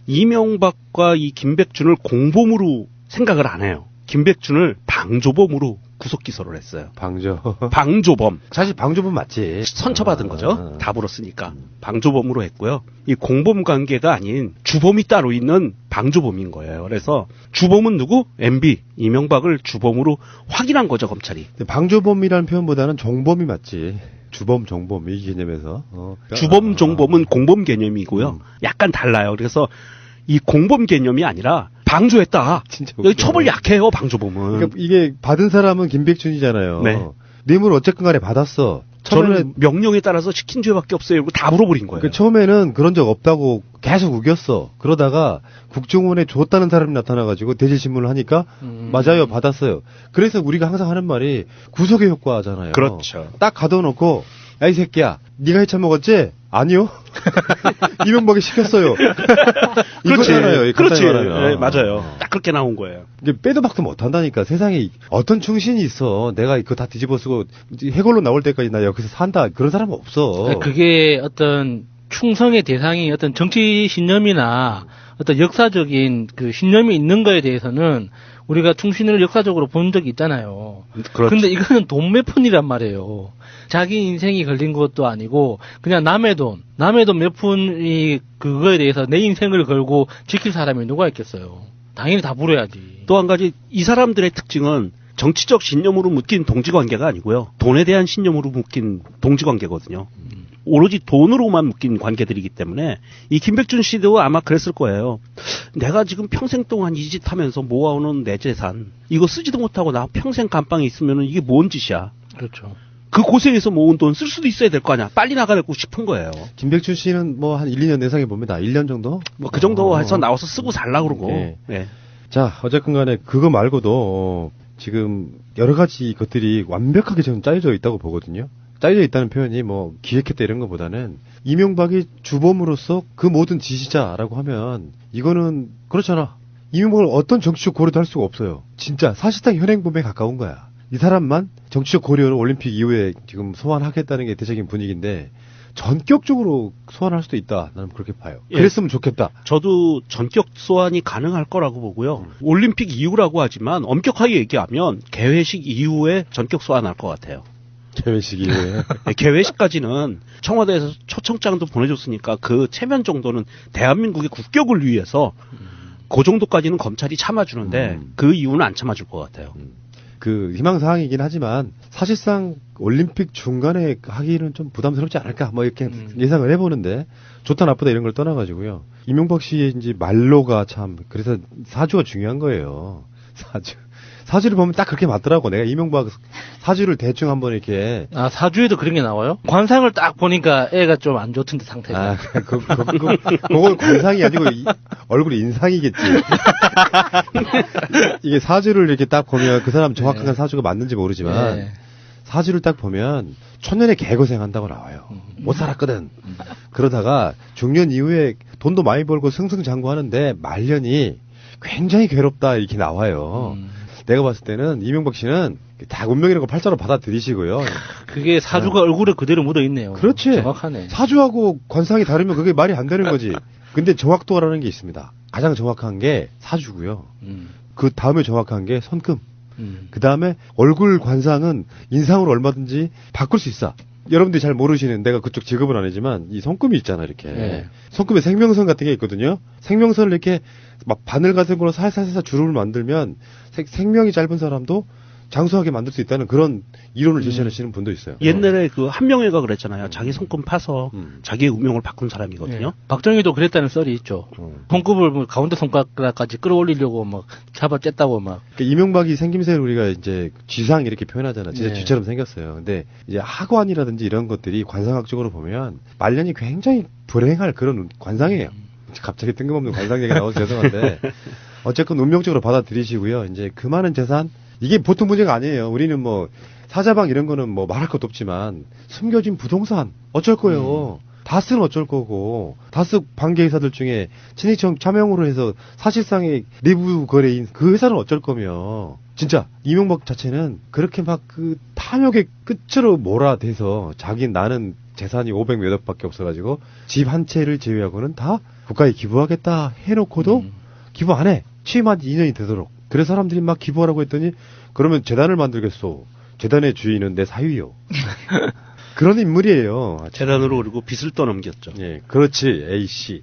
이명박과 이 김백준을 공범으로 생각을 안 해요. 김백준을 방조범으로 구속 기소를 했어요. 방조범. 사실 방조범 맞지. 선처받은 거죠. 답으로 쓰니까. 방조범으로 했고요. 이 공범 관계가 아닌 주범이 따로 있는 방조범인 거예요. 그래서 주범은 누구? MB, 이명박을 주범으로 확인한 거죠, 검찰이. 방조범이라는 표현보다는 종범이 맞지. 주범, 종범 이 개념에서. 주범, 종범은 공범 개념이고요. 약간 달라요. 그래서 이 공범 개념이 아니라 방조했다. 진짜 여기 처벌 약해요, 방조범은. 그러니까 이게 받은 사람은 김백준이잖아요. 네. 뇌물 어쨌건 간에 받았어. 저는 명령에 따라서 시킨 죄밖에 없어요. 이러고 다 물어버린 거예요. 그러니까 처음에는 그런 적 없다고 계속 우겼어. 그러다가 국정원에 줬다는 사람이 나타나가지고 대질신문을 하니까 맞아요, 받았어요. 그래서 우리가 항상 하는 말이 구속의 효과잖아요. 그렇죠. 딱 가둬놓고 야, 이 새끼야, 네가 해쳐 먹었지? 아니요. 이명박이 시켰어요. 이거잖아요. 그렇지. 네, 맞아요. 딱 그렇게 나온 거예요. 이게 빼도 박도 못한다니까. 세상에 어떤 충신이 있어. 내가 그거 다 뒤집어 쓰고 해골로 나올 때까지 나 여기서 산다. 그런 사람은 없어. 그게 어떤 충성의 대상이 어떤 정치 신념이나 어떤 역사적인 그 신념이 있는 거에 대해서는 우리가 충신을 역사적으로 본 적이 있잖아요. 그렇죠. 근데 이거는 돈 몇 푼이란 말이에요. 자기 인생이 걸린 것도 아니고 그냥 남의 돈 몇 푼이 그거에 대해서 내 인생을 걸고 지킬 사람이 누가 있겠어요. 당연히 다 물어야지. 또 한 가지 이 사람들의 특징은 정치적 신념으로 묶인 동지관계가 아니고요. 돈에 대한 신념으로 묶인 동지관계거든요. 오로지 돈으로만 묶인 관계들이기 때문에 이 김백준 씨도 아마 그랬을 거예요. 내가 지금 평생 동안 이 짓 하면서 모아오는 내 재산 이거 쓰지도 못하고 나 평생 감방에 있으면 이게 뭔 짓이야. 그렇죠. 그 고생해서 모은 돈 쓸 수도 있어야 될 거 아니야. 빨리 나가려고 싶은 거예요. 김백준 씨는 뭐 한 1, 2년 내상해 봅니다. 1년 정도? 뭐 그 정도 해서 나와서 쓰고 살라 그러고. 네. 네. 자, 어쨌건 간에 그거 말고도 지금 여러 가지 것들이 완벽하게 지금 짜여져 있다고 보거든요. 짜여져 있다는 표현이 뭐 기획했다 이런 것보다는 이명박이 주범으로서 그 모든 지시자라고 하면 이거는 그렇잖아. 이명박을 어떤 정치적 고려도 할 수가 없어요. 진짜 사실상 현행범에 가까운 거야. 이 사람만 정치적 고려를 올림픽 이후에 지금 소환하겠다는 게 대체적인 분위기인데 전격적으로 소환할 수도 있다. 나는 그렇게 봐요. 그랬으면 좋겠다. 저도 전격 소환이 가능할 거라고 보고요. 올림픽 이후라고 하지만 엄격하게 얘기하면 개회식 이후에 전격 소환할 것 같아요. 개회식 이후에? 네, 개회식까지는 청와대에서 초청장도 보내줬으니까 그 체면 정도는 대한민국의 국격을 위해서 그 정도까지는 검찰이 참아주는데 그 이후는 안 참아줄 것 같아요. 그 희망사항이긴 하지만 사실상 올림픽 중간에 하기는 좀 부담스럽지 않을까 뭐 이렇게 예상을 해보는데 좋다 나쁘다 이런 걸 떠나가지고요. 이명박 씨의 이제 말로가 참 그래서 사주가 중요한 거예요. 사주를 보면 딱 그렇게 맞더라고. 내가 이명박 사주를 대충 한번 이렇게. 아, 사주에도 그런 게 나와요? 관상을 딱 보니까 애가 좀 안 좋던데, 상태가. 아, 그건 관상이 아니고 얼굴 인상이겠지. 이게 사주를 이렇게 딱 보면 그 사람 정확한 사주가 맞는지 모르지만 사주를 딱 보면 천년의 개고생 한다고 나와요. 못 살았거든. 그러다가 중년 이후에 돈도 많이 벌고 승승장구하는데 말년이 굉장히 괴롭다 이렇게 나와요. 내가 봤을 때는 이명박 씨는 다 운명이라고 팔자로 받아들이시고요. 그게 사주가 얼굴에 그대로 묻어있네요. 그렇지. 정확하네. 사주하고 관상이 다르면 그게 말이 안 되는 거지. 근데 정확도라는 게 있습니다. 가장 정확한 게 사주고요. 그 다음에 정확한 게 손금. 그 다음에 얼굴 관상은 인상으로 얼마든지 바꿀 수 있어. 여러분들이 잘 모르시는 내가 그쪽 직업은 아니지만 이 손금이 있잖아 이렇게. 네. 손금에 생명선 같은 게 있거든요. 생명선을 이렇게 막 바늘 같은 걸로 살살살살 주름을 만들면 생명이 짧은 사람도 장수하게 만들 수 있다는 그런 이론을 제시하시는 분도 있어요. 옛날에 그 한명회가 그랬잖아요. 자기 손금 파서 자기의 운명을 바꾼 사람이거든요. 네. 박정희도 그랬다는 썰이 있죠. 손금을 뭐 가운데 손가락까지 끌어올리려고 막 잡아쨌다고 막. 그러니까 이명박이 생김새를 우리가 이제 쥐상 이렇게 표현하잖아. 진짜 네. 쥐처럼 생겼어요. 근데 이제 하관이라든지 이런 것들이 관상학적으로 보면 말년이 굉장히 불행할 그런 관상이에요. 갑자기 뜬금없는 관상 얘기가 나와서 죄송한데 어쨌건 운명적으로 받아들이시고요. 이제 그 많은 재산 이게 보통 문제가 아니에요. 우리는 뭐 사자방 이런 거는 뭐 말할 것도 없지만 숨겨진 부동산 어쩔 거예요. 다스는 어쩔 거고 다스 관계회사들 중에 친인척 차명으로 해서 사실상의 내부 거래인 그 회사는 어쩔 거며 진짜 이명박 자체는 그렇게 막 그 탐욕의 끝으로 몰아대서 자기 나는 재산이 500 몇억밖에 없어가지고 집 한 채를 제외하고는 다 국가에 기부하겠다 해놓고도 기부 안 해. 취임한 지 2년이 되도록. 그래서 사람들이 막 기부하라고 했더니 그러면 재단을 만들겠소. 재단의 주인은 내 사위요. 그런 인물이에요. 재단으로 그리고 빚을 떠넘겼죠. 예, 그렇지. A씨.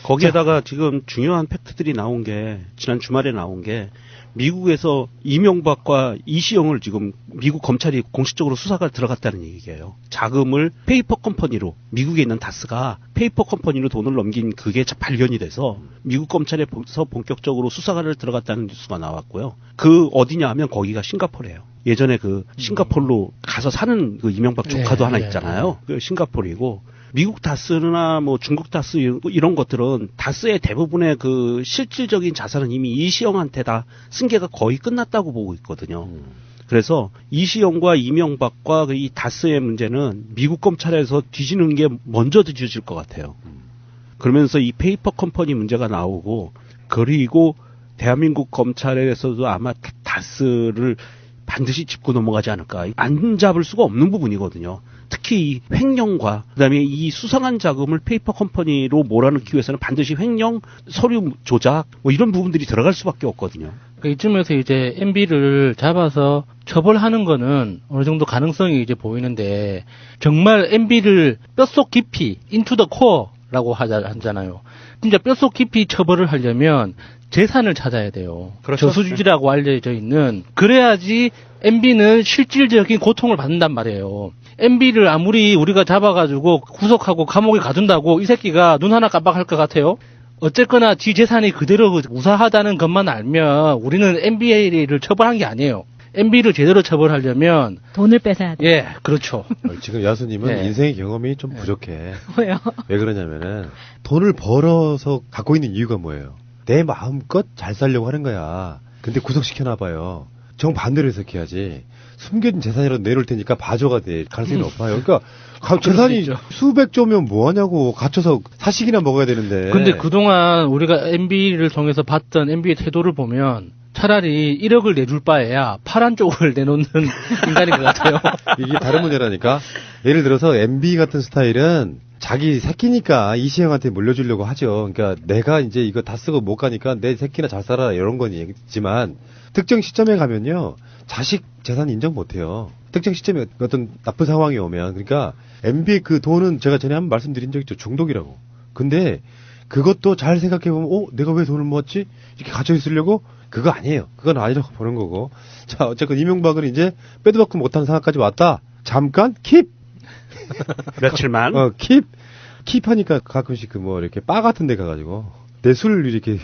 거기에다가 지금 중요한 팩트들이 나온 게 지난 주말에 나온 게 미국에서 이명박과 이시영을 지금 미국 검찰이 공식적으로 수사가 들어갔다는 얘기예요. 자금을 페이퍼 컴퍼니로 미국에 있는 다스가 페이퍼 컴퍼니로 돈을 넘긴 그게 발견이 돼서 미국 검찰에서 본격적으로 수사를 들어갔다는 뉴스가 나왔고요. 그 어디냐 하면 거기가 싱가포르예요. 예전에 그 싱가포르로 가서 사는 그 이명박 조카도 하나 있잖아요. 그 싱가포르이고 미국 다스나 뭐 중국 다스 이런 것들은 다스의 대부분의 그 실질적인 자산은 이미 이시영한테 다 승계가 거의 끝났다고 보고 있거든요. 그래서 이시영과 이명박과 이 다스의 문제는 미국 검찰에서 뒤지는 게 먼저 뒤져질 것 같아요. 그러면서 이 페이퍼 컴퍼니 문제가 나오고 그리고 대한민국 검찰에서도 아마 다스를 반드시 짚고 넘어가지 않을까. 안 잡을 수가 없는 부분이거든요. 특히 이 횡령과 그다음에 이 수상한 자금을 페이퍼 컴퍼니로 몰아넣기 위해서는 반드시 횡령, 서류 조작 뭐 이런 부분들이 들어갈 수밖에 없거든요. 그러니까 이쯤에서 이제 MB를 잡아서 처벌하는 거는 어느 정도 가능성이 이제 보이는데 정말 MB를 뼛속 깊이 into the core라고 하잖아요. 진짜 뼛속 깊이 처벌을 하려면 재산을 찾아야 돼요. 그렇죠. 저수지라고 알려져 있는 그래야지 MB는 실질적인 고통을 받는단 말이에요. MB를 아무리 우리가 잡아가지고 구속하고 감옥에 가둔다고 이 새끼가 눈 하나 깜빡할 것 같아요? 어쨌거나 지 재산이 그대로 우사하다는 것만 알면 우리는 MB를 처벌한 게 아니에요. MB를 제대로 처벌하려면 돈을 뺏어야 돼. 예, 그렇죠. 지금 야수님은 네. 인생의 경험이 좀 부족해. 왜요? 왜 그러냐면은 돈을 벌어서 갖고 있는 이유가 뭐예요? 내 마음껏 잘 살려고 하는 거야. 근데 구속시켜놔 봐요. 정반대로 해석해야지. 숨겨진 재산이라도 내놓을 테니까 바조가 될 가능성이 높아요. 그러니까 재산이 수백조면 뭐하냐고. 갇혀서 사식이나 먹어야 되는데. 근데 그동안 우리가 MB를 통해서 봤던 MB의 태도를 보면 차라리 1억을 내줄 바에야 파란 쪽을 내놓는 인간인 것 같아요. 이게 다른 문제라니까. 예를 들어서 MB 같은 스타일은 자기 새끼니까 이시영한테 물려주려고 하죠. 그러니까 내가 이제 이거 다 쓰고 못 가니까 내 새끼나 잘 살아라 이런 거지만 특정 시점에 가면요. 자식 재산 인정 못해요. 특정 시점에 어떤 나쁜 상황이 오면. 그러니까 MB의 그 돈은 제가 전에 한번 말씀드린 적 있죠. 중독이라고. 근데 그것도 잘 생각해보면 내가 왜 돈을 모았지? 이렇게 갇혀 있으려고? 그거 아니에요. 그건 아니라고 보는 거고. 자, 어쨌건 이명박은 이제 빼도 박도 못하는 상황까지 왔다. 잠깐 킵! 며칠만? 킵하니까 가끔씩 그 뭐 이렇게 바 같은 데 가가지고 내 술을 이렇게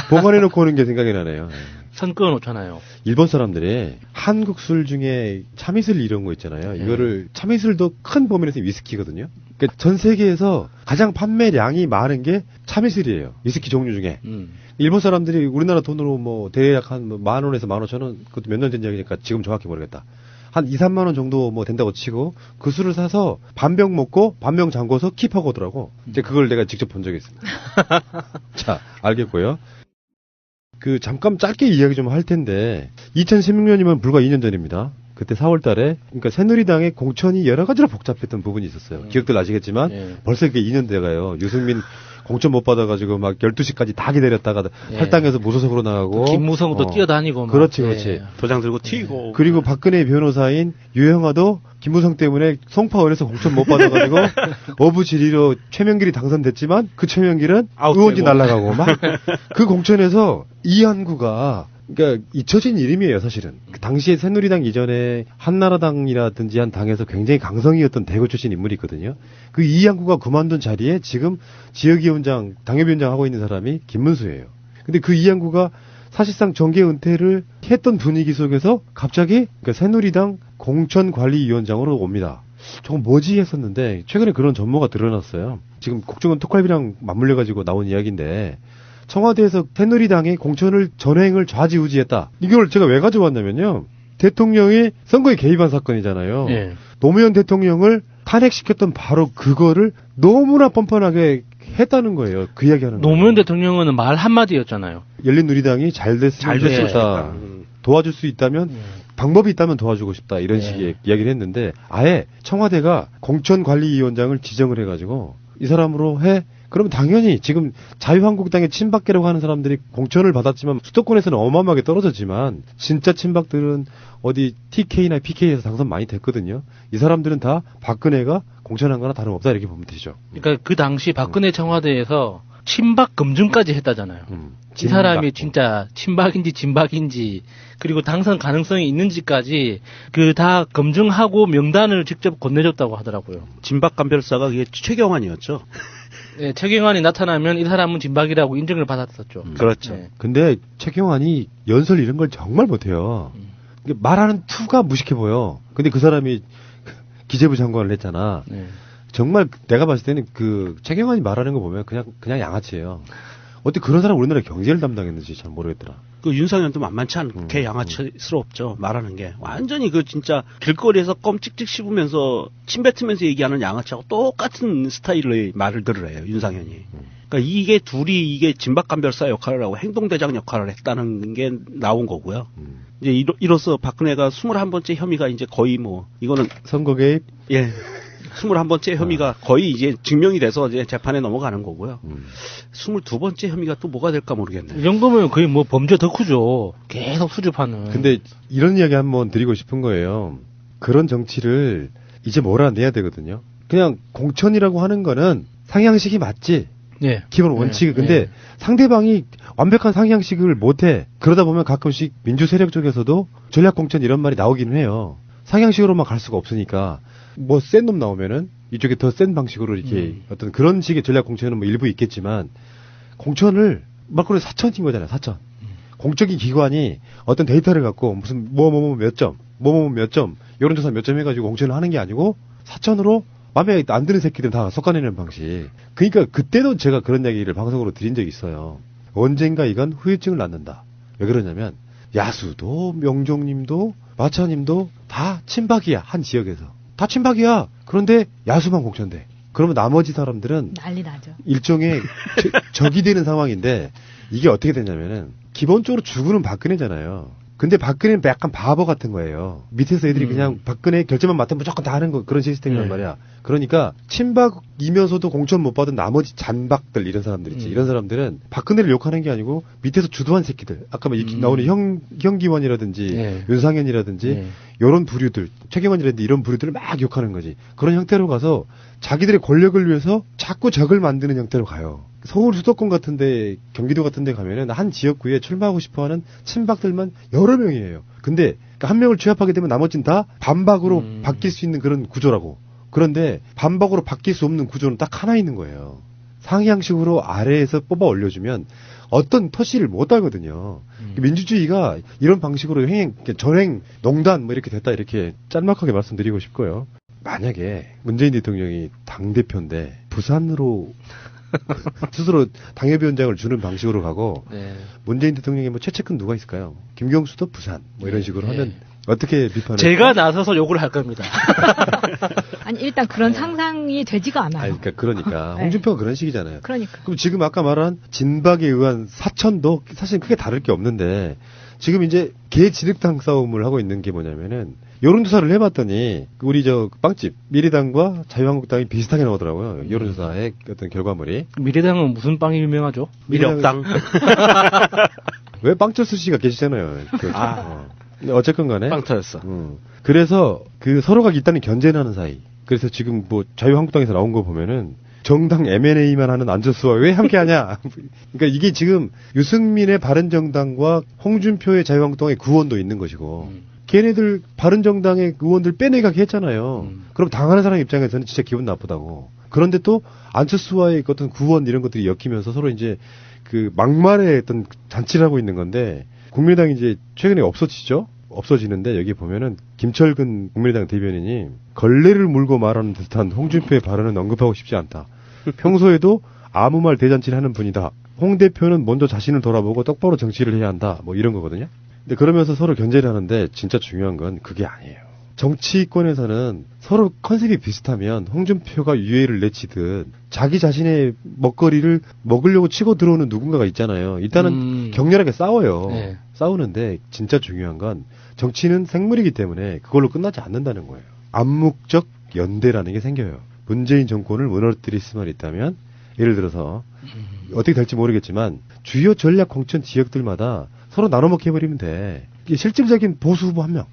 보관해놓고 오는 게 생각이 나네요. 선 끊어놓잖아요. 일본 사람들이 한국 술 중에 참이슬 이런 거 있잖아요. 이거를 참이슬도 큰 범위에서 위스키거든요. 그러니까 전 세계에서 가장 판매량이 많은 게 참이슬이에요. 위스키 종류 중에. 일본 사람들이 우리나라 돈으로 뭐 대략 한 10,000원에서 15,000원, 그것도 몇 년 된 얘기니까 지금 정확히 모르겠다. 한 2, 3만 원 정도 뭐 된다고 치고 그 술을 사서 반병 먹고 반병 잠궈서 킵하고 오더라고. 이제 그걸 내가 직접 본 적이 있습니다. 자, 알겠고요. 그 잠깐 짧게 이야기 좀 할 텐데 2016년이면 불과 2년 전입니다. 그때 4월 달에 그러니까 새누리당의 공천이 여러 가지로 복잡했던 부분이 있었어요. 기억들 나시겠지만 벌써 그게 2년 돼가요. 유승민 공천 못 받아가지고 막 12시까지 다 기다렸다가 탈당해서 무소속으로 나가고 김무성도 뛰어다니고 그렇지. 도장 들고 튀고 그리고 박근혜 변호사인 유영아도 김무성 때문에 송파을에서 공천 못 받아가지고 어부지리로 최명길이 당선됐지만 그 최명길은 의원직 날아가고 막 그 공천에서 이한구가 그러니까 잊혀진 이름이에요, 사실은. 그 당시에 새누리당 이전에 한나라당이라든지 한 당에서 굉장히 강성이었던 대구 출신 인물이 있거든요. 그 이양구가 그만둔 자리에 지금 지역위원장, 당협위원장 하고 있는 사람이 김문수예요. 근데 그 이양구가 사실상 정계 은퇴를 했던 분위기 속에서 갑자기 그러니까 새누리당 공천관리위원장으로 옵니다. 저건 뭐지 했었는데 최근에 그런 전모가 드러났어요. 지금 국정원 특활비랑 맞물려가지고 나온 이야기인데 청와대에서 새누리당의 공천을 전횡을 좌지우지했다. 이걸 제가 왜 가져왔냐면요. 대통령이 선거에 개입한 사건이잖아요. 노무현 대통령을 탄핵시켰던 바로 그거를 너무나 뻔뻔하게 했다는 거예요. 그 이야기하는 거예요. 노무현 대통령은 말 한마디였잖아요. 열린우리당이 잘 됐으면 좋겠다. 도와줄 수 있다면 방법이 있다면 도와주고 싶다. 이런 식의 이야기를 했는데 아예 청와대가 공천관리위원장을 지정을 해가지고 이 사람으로 해 그럼 당연히 지금 자유한국당의 친박계라고 하는 사람들이 공천을 받았지만 수도권에서는 어마어마하게 떨어졌지만 진짜 친박들은 어디 TK나 PK에서 당선 많이 됐거든요. 이 사람들은 다 박근혜가 공천한 거나 다름없다 이렇게 보면 되죠. 그러니까 그 당시 박근혜 청와대에서 친박 검증까지 했다잖아요. 이 사람이 진짜 친박인지 진박인지 그리고 당선 가능성이 있는지까지 그 다 검증하고 명단을 직접 건네줬다고 하더라고요. 진박 감별사가 그게 최경환이었죠. 네, 최경환이 나타나면 이 사람은 진박이라고 인정을 받았었죠. 그렇죠. 네. 근데 최경환이 연설 이런 걸 정말 못해요. 말하는 투가 무식해 보여. 근데 그 사람이 기재부 장관을 했잖아. 네. 정말 내가 봤을 때는 그 최경환이 말하는 거 보면 그냥 양아치예요. 어떻게 그런 사람 우리나라 경제를 담당했는지 잘 모르겠더라. 그 윤상현도 만만치 않게 양아치스럽죠. 말하는 게 완전히 그 진짜 길거리에서 껌 찍찍 씹으면서 침 뱉으면서 얘기하는 양아치하고 똑같은 스타일의 말을 들으래요. 윤상현이. 그러니까 이게 둘이 이게 진박감별사 역할을 하고 행동대장 역할을 했다는 게 나온 거고요. 이제 이로써 박근혜가 21번째 혐의가 이제 거의 뭐 이거는 선거 개입? 예. 21번째 혐의가 거의 이제 증명이 돼서 이제 재판에 넘어가는 거고요. 22번째 혐의가 또 뭐가 될까 모르겠네요. 이 정도면 거의 뭐 범죄 덕후죠. 계속 수집하는. 근데 이런 이야기 한번 드리고 싶은 거예요. 그런 정치를 이제 몰아내야 되거든요. 그냥 공천이라고 하는 거는 상향식이 맞지. 예. 기본 원칙이. 근데 예. 상대방이 완벽한 상향식을 못해. 그러다 보면 가끔씩 민주 세력 쪽에서도 전략공천 이런 말이 나오긴 해요. 상향식으로만 갈 수가 없으니까. 뭐 센 놈 나오면은 이쪽에 더 센 방식으로 이렇게 어떤 그런 식의 전략 공천은 뭐 일부 있겠지만 공천을 말 그대로 사천인 거잖아요. 사천. 공적인 기관이 어떤 데이터를 갖고 무슨 뭐 몇 점, 몇 점, 여론조사 몇 점 해가지고 공천을 하는 게 아니고 사천으로 마음에 안 드는 새끼들은 다 섞어내는 방식. 그러니까 그때도 제가 그런 이야기를 방송으로 드린 적이 있어요. 언젠가 이건 후유증을 낳는다. 왜 그러냐면 야수도 명종님도 마차님도 다 친박이야. 한 지역에서. 다 친박이야. 그런데 야수만 공천돼. 그러면 나머지 사람들은 난리 나죠. 일종의 적이 되는 상황인데 이게 어떻게 되냐면은 기본적으로 주구는 박근혜잖아요. 근데 박근혜는 약간 바보 같은 거예요. 밑에서 애들이 그냥 박근혜 결제만 맡으면 무조건 다 하는 거 그런 시스템이란 말이야. 그러니까 친박이면서도 공천 못 받은 나머지 잔박들 이런 사람들 있지. 이런 사람들은 박근혜를 욕하는 게 아니고 밑에서 주도한 새끼들. 아까 뭐 나오는 형기원이라든지 윤상현이라든지 이런 부류들, 최경환이라든지 이런 부류들을 막 욕하는 거지. 그런 형태로 가서 자기들의 권력을 위해서 자꾸 적을 만드는 형태로 가요. 서울 수도권 같은데 경기도 같은데 가면은 한 지역구에 출마하고 싶어하는 친박들만 여러 명이에요. 근데 한 명을 취합하게 되면 나머지는 다 반박으로 바뀔 수 있는 그런 구조라고. 그런데 반박으로 바뀔 수 없는 구조는 딱 하나 있는 거예요. 상향식으로 아래에서 뽑아 올려주면 어떤 터시를 못 달거든요. 민주주의가 이런 방식으로 전행, 농단 뭐 이렇게 됐다 이렇게 짤막하게 말씀드리고 싶고요. 만약에 문재인 대통령이 당대표인데 부산으로 스스로 당협위원장을 주는 방식으로 가고 문재인 대통령의 뭐 최측근 누가 있을까요? 김경수도 부산 뭐 이런 식으로 하면 어떻게 비판을? 제가 나서서 욕을 할 겁니다. 아니 일단 그런 상상이 되지가 않아요. 아니, 그러니까 홍준표가 그런 식이잖아요. 그러니까. 그럼 지금 아까 말한 진박에 의한 사천도 사실 크게 다를 게 없는데 지금 이제 개진흙탕 싸움을 하고 있는 게 뭐냐면은 여론조사를 해봤더니 우리 저 빵집 미래당과 자유한국당이 비슷하게 나오더라고요. 여론조사의 어떤 결과물이. 미래당은 무슨 빵이 유명하죠? 미래당. 왜 빵철수 씨가 계시잖아요. 어쨌건 간에. 빵터였어. 그래서 그 서로가 일단은 견제는 하는 사이. 그래서 지금 뭐 자유한국당에서 나온 거 보면은 정당 M&A만 하는 안철수와 왜 함께하냐. 그러니까 이게 지금 유승민의 바른정당과 홍준표의 자유한국당의 구원도 있는 것이고 걔네들 바른정당의 의원들 빼내가게 했잖아요. 그럼 당하는 사람 입장에서는 진짜 기분 나쁘다고. 그런데 또 안철수와의 어떤 구원 이런 것들이 엮이면서 서로 이제 그 막말의 어떤 잔치를 하고 있는 건데 국민의당이 이제 최근에 없어지는데 여기 보면은 김철근 국민의당 대변인이 걸레를 물고 말하는 듯한 홍준표의 발언은 언급하고 싶지 않다. 평소에도 아무 말 대잔치를 하는 분이다. 홍 대표는 먼저 자신을 돌아보고 똑바로 정치를 해야 한다. 뭐 이런 거거든요. 근데 그러면서 서로 견제를 하는데 진짜 중요한 건 그게 아니에요. 정치권에서는 서로 컨셉이 비슷하면 홍준표가 유해를 내치듯 자기 자신의 먹거리를 먹으려고 치고 들어오는 누군가가 있잖아요. 일단은 격렬하게 싸워요. 네. 싸우는데 진짜 중요한 건 정치는 생물이기 때문에 그걸로 끝나지 않는다는 거예요. 암묵적 연대라는 게 생겨요. 문재인 정권을 무너뜨릴 수만 있다면 예를 들어서 어떻게 될지 모르겠지만 주요 전략 공천 지역들마다 서로 나눠먹게 해버리면 돼. 이게 실질적인 보수 후보 한 명.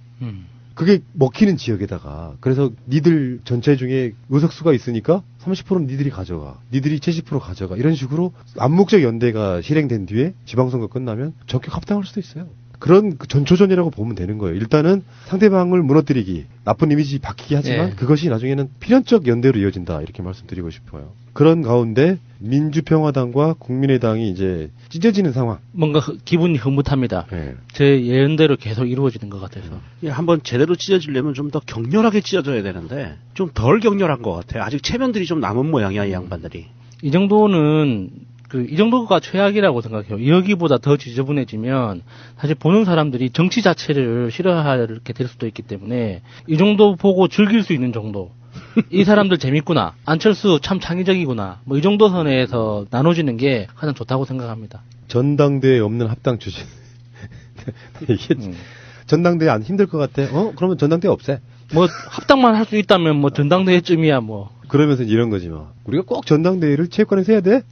그게 먹히는 지역에다가 그래서 니들 전체 중에 의석수가 있으니까 30%는 니들이 가져가. 니들이 70% 가져가. 이런 식으로 암묵적 연대가 실행된 뒤에 지방선거 끝나면 적격 합당할 수도 있어요. 그런 전초전이라고 보면 되는 거예요. 일단은 상대방을 무너뜨리기, 나쁜 이미지 바뀌게 하지만 예. 그것이 나중에는 필연적 연대로 이어진다. 이렇게 말씀드리고 싶어요. 그런 가운데 민주평화당과 국민의당이 이제 찢어지는 상황. 뭔가 기분이 흐뭇합니다. 네. 제 예언대로 계속 이루어지는 것 같아서. 예, 한번 제대로 찢어지려면 좀 더 격렬하게 찢어져야 되는데 좀 덜 격렬한 것 같아요. 아직 체면들이 좀 남은 모양이야, 이 양반들이. 이 정도는 이 정도가 최악이라고 생각해요. 여기보다 더 지저분해지면 사실 보는 사람들이 정치 자체를 싫어하게 될 수도 있기 때문에 이 정도 보고 즐길 수 있는 정도. 이 사람들 재밌구나. 안철수 참 창의적이구나. 뭐 이 정도 선에서 나눠지는 게 가장 좋다고 생각합니다. 전당대회 없는 합당 추진. 이게 전당대회 안 힘들 것 같아. 그러면 전당대회 없애. 뭐 합당만 할 수 있다면 뭐 전당대회쯤이야 뭐. 그러면서 이런 거지 뭐. 우리가 꼭 전당대회를 체육관에서 해야 돼?